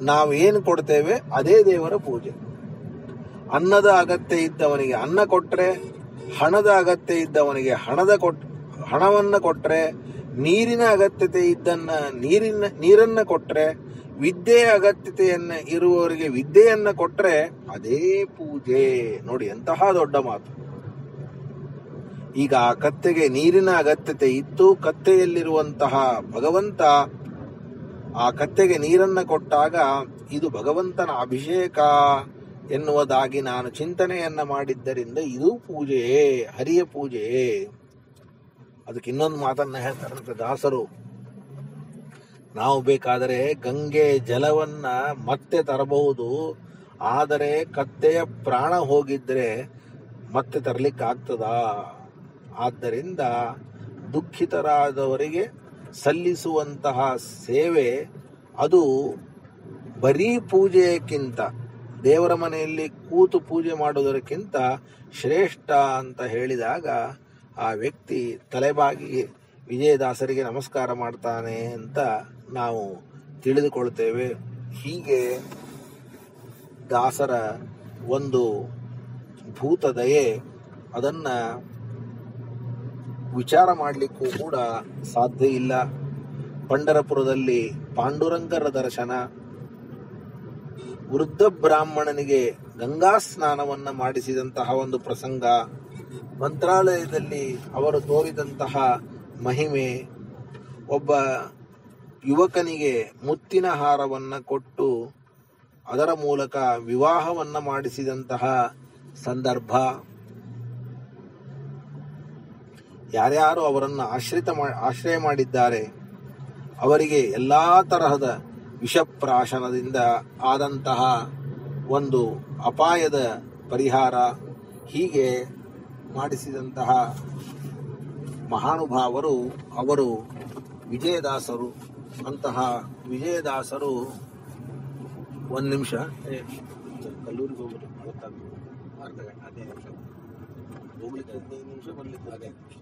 ನಾವೇನು ಕೊಡ್ತೇವೆ ಅದೇ ದೇವರ ಪೂಜೆ. ಅನ್ನದ ಅಗತ್ಯ ಇದ್ದವನಿಗೆ ಅನ್ನ ಕೊಟ್ಟರೆ, ಹಣದ ಅಗತ್ಯ ಇದ್ದವನಿಗೆ ಹಣವನ್ನು ಕೊಟ್ಟರೆ, ನೀರಿನ ಅಗತ್ಯತೆ ಇದ್ದನ್ನ ನೀರನ್ನು ಕೊಟ್ಟರೆ, ವಿದ್ಯೆಯ ಅಗತ್ಯತೆಯನ್ನ ಇರುವವರಿಗೆ ವಿದ್ಯೆಯನ್ನ ಕೊಟ್ಟರೆ ಅದೇ ಪೂಜೆ. ನೋಡಿ ಎಂತಹ ದೊಡ್ಡ ಮಾತು. ಈಗ ಆ ಕತ್ತೆಗೆ ನೀರಿನ ಅಗತ್ಯತೆ ಇತ್ತು. ಕತ್ತೆಯಲ್ಲಿರುವಂತಹ ಭಗವಂತ ಆ ಕತ್ತೆಗೆ ನೀರನ್ನ ಕೊಟ್ಟಾಗ ಇದು ಭಗವಂತನ ಅಭಿಷೇಕ ಎನ್ನುವುದಾಗಿ ನಾನು ಚಿಂತನೆಯನ್ನ ಮಾಡಿದ್ದರಿಂದ ಇದು ಪೂಜೆಯೇ, ಹರಿಯ ಪೂಜೆಯೇ. ಅದಕ್ಕೆ ಇನ್ನೊಂದು ಮಾತನ್ನ ಹೇಳ್ತಾರಂತೆ ದಾಸರು, ನಾವು ಬೇಕಾದರೆ ಗಂಗೆ ಜಲವನ್ನ ಮತ್ತೆ ತರಬಹುದು, ಆದರೆ ಕತ್ತೆಯ ಪ್ರಾಣ ಹೋಗಿದ್ರೆ ಮತ್ತೆ ತರಲಿಕ್ಕಾಗ್ತದಾ? ಆದ್ದರಿಂದ ದುಃಖಿತರಾದವರಿಗೆ ಸಲ್ಲಿಸುವಂತಹ ಸೇವೆ ಅದು ಬರೀ ಪೂಜೆಯಕ್ಕಿಂತ, ದೇವರ ಮನೆಯಲ್ಲಿ ಕೂತು ಪೂಜೆ ಮಾಡುವುದಕ್ಕಿಂತ ಶ್ರೇಷ್ಠ ಅಂತ ಹೇಳಿದಾಗ ಆ ವ್ಯಕ್ತಿ ತಲೆಬಾಗಿ ವಿಜಯದಾಸರಿಗೆ ನಮಸ್ಕಾರ ಮಾಡ್ತಾನೆ ಅಂತ ನಾವು ತಿಳಿದುಕೊಳ್ತೇವೆ. ಹೀಗೆ ದಾಸರ ಒಂದು ಭೂತದಯೆ, ಅದನ್ನ ವಿಚಾರ ಮಾಡಲಿಕ್ಕೂ ಕೂಡ ಸಾಧ್ಯ ಇಲ್ಲ. ಪಂಢರಪುರದಲ್ಲಿ ಪಾಂಡುರಂಗರ ದರ್ಶನ, ವೃದ್ಧ ಬ್ರಾಹ್ಮಣನಿಗೆ ಗಂಗಾ ಸ್ನಾನವನ್ನ ಮಾಡಿಸಿದಂತಹ ಒಂದು ಪ್ರಸಂಗ, ಮಂತ್ರಾಲಯದಲ್ಲಿ ಅವರು ತೋರಿದಂತಹ ಮಹಿಮೆ, ಒಬ್ಬ ಯುವಕನಿಗೆ ಮುತ್ತಿನ ಹಾರವನ್ನ ಕೊಟ್ಟು ಅದರ ಮೂಲಕ ವಿವಾಹವನ್ನ ಮಾಡಿಸಿದಂತಹ ಸಂದರ್ಭ, ಯಾರ್ಯಾರು ಅವರನ್ನು ಆಶ್ರಯ ಮಾಡಿದ್ದಾರೆ ಅವರಿಗೆ ಎಲ್ಲಾ ತರಹದ ವಿಷಪ್ರಾಶನದಿಂದ ಆದಂತಹ ಒಂದು ಅಪಾಯದ ಪರಿಹಾರ, ಹೀಗೆ ಮಾಡಿಸಿದಂತಹ ಮಹಾನುಭಾವರು ಅವರು ವಿಜಯದಾಸರು. ಅಂತಹ ವಿಜಯದಾಸರು, ಒಂದು ನಿಮಿಷ, ಕಲ್ಲೂರಿಗೆ ಹೋಗ್ಬಿಟ್ಟು ಗೊತ್ತಾಗ್ತದೆ, ಅರ್ಧ ಗಂಟೆ, 15 ನಿಮಿಷ ಹೋಗ್ಲಿಕ್ಕೆ, 15 ನಿಮಿಷ ಬರ್ಲಿಕ್ಕೆ 15 ನಿಮಿಷ.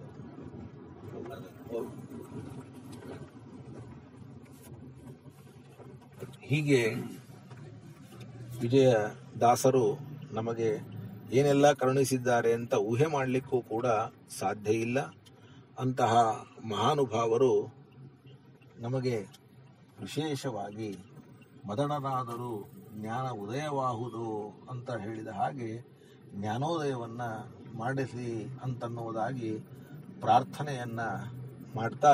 ಹೀಗೆ ವಿಜಯದಾಸರು ನಮಗೆ ಏನೆಲ್ಲ ಕರುಣಿಸಿದ್ದಾರೆ ಅಂತ ಊಹೆ ಮಾಡಲಿಕ್ಕೂ ಕೂಡ ಸಾಧ್ಯ ಇಲ್ಲ. ಅಂತಹ ಮಹಾನುಭಾವರು ನಮಗೆ ವಿಶೇಷವಾಗಿ ಮದನರಾದರೂ ಜ್ಞಾನ ಉದಯವಾಹುದು ಅಂತ ಹೇಳಿದ ಹಾಗೆ ಜ್ಞಾನೋದಯವನ್ನ ಮಾಡಿಸಿ ಅಂತನ್ನುವುದಾಗಿ ಪ್ರಾರ್ಥನೆಯನ್ನ ಮಾಡ್ತಾ,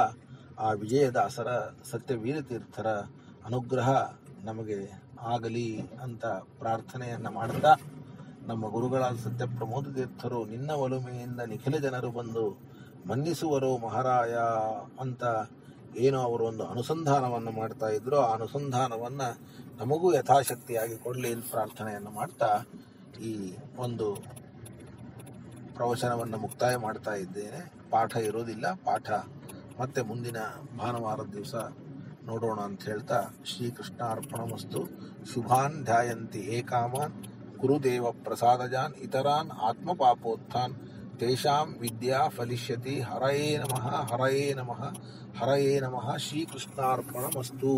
ಆ ವಿಜಯದಾಸರ ಸತ್ಯವೀರತೀರ್ಥರ ಅನುಗ್ರಹ ನಮಗೆ ಆಗಲಿ ಅಂತ ಪ್ರಾರ್ಥನೆಯನ್ನ ಮಾಡ್ತಾ ನಮ್ಮ ಗುರುಗಳಾದ ಸತ್ಯಪ್ರಮೋದ ತೀರ್ಥರು ನಿನ್ನ ಒಲುಮೆಯಿಂದ ನಿಖಿಲ ಜನರು ಬಂದು ಮನ್ನಿಸುವರು ಮಹಾರಾಯ ಅಂತ ಏನು ಅವರು ಒಂದು ಅನುಸಂಧಾನವನ್ನು ಮಾಡ್ತಾ ಇದ್ರು, ಆ ಅನುಸಂಧಾನವನ್ನು ನಮಗೂ ಯಥಾಶಕ್ತಿಯಾಗಿ ಕೊಡಲಿ ಅಂತ ಪ್ರಾರ್ಥನೆಯನ್ನು ಮಾಡ್ತಾ ಈ ಒಂದು ಪ್ರವಚನವನ್ನು ಮುಕ್ತಾಯ ಮಾಡ್ತಾ ಇದ್ದೇನೆ. ಪಾಠ ಇರೋದಿಲ್ಲ, ಪಾಠ ಮತ್ತೆ ಮುಂದಿನ ಭಾನುವಾರದ ದಿವಸ ನೋಡೋಣ ಅಂತ ಹೇಳ್ತಾ, ಶ್ರೀಕೃಷ್ಣಾರ್ಪಣಮಸ್ತು. ಶುಭಾನ್ ಧ್ಯಾಯಂತಿ ಏಕಾಮಾನ್ ಗುರುದೇವ ಪ್ರಸಾದಜಾನ್ ಇತರಾನ್ ಆತ್ಮಪಾಪೋತ್ಥಾನ್ ತೇಷಾಂ ವಿದ್ಯಾ ಫಲಿಷ್ಯತಿ. ಹರಯೇ ನಮಃ ಹರಯೇ ನಮಃ ಹರಯೇ ನಮಃ. ಶ್ರೀಕೃಷ್ಣಾರ್ಪಣಮಸ್ತು.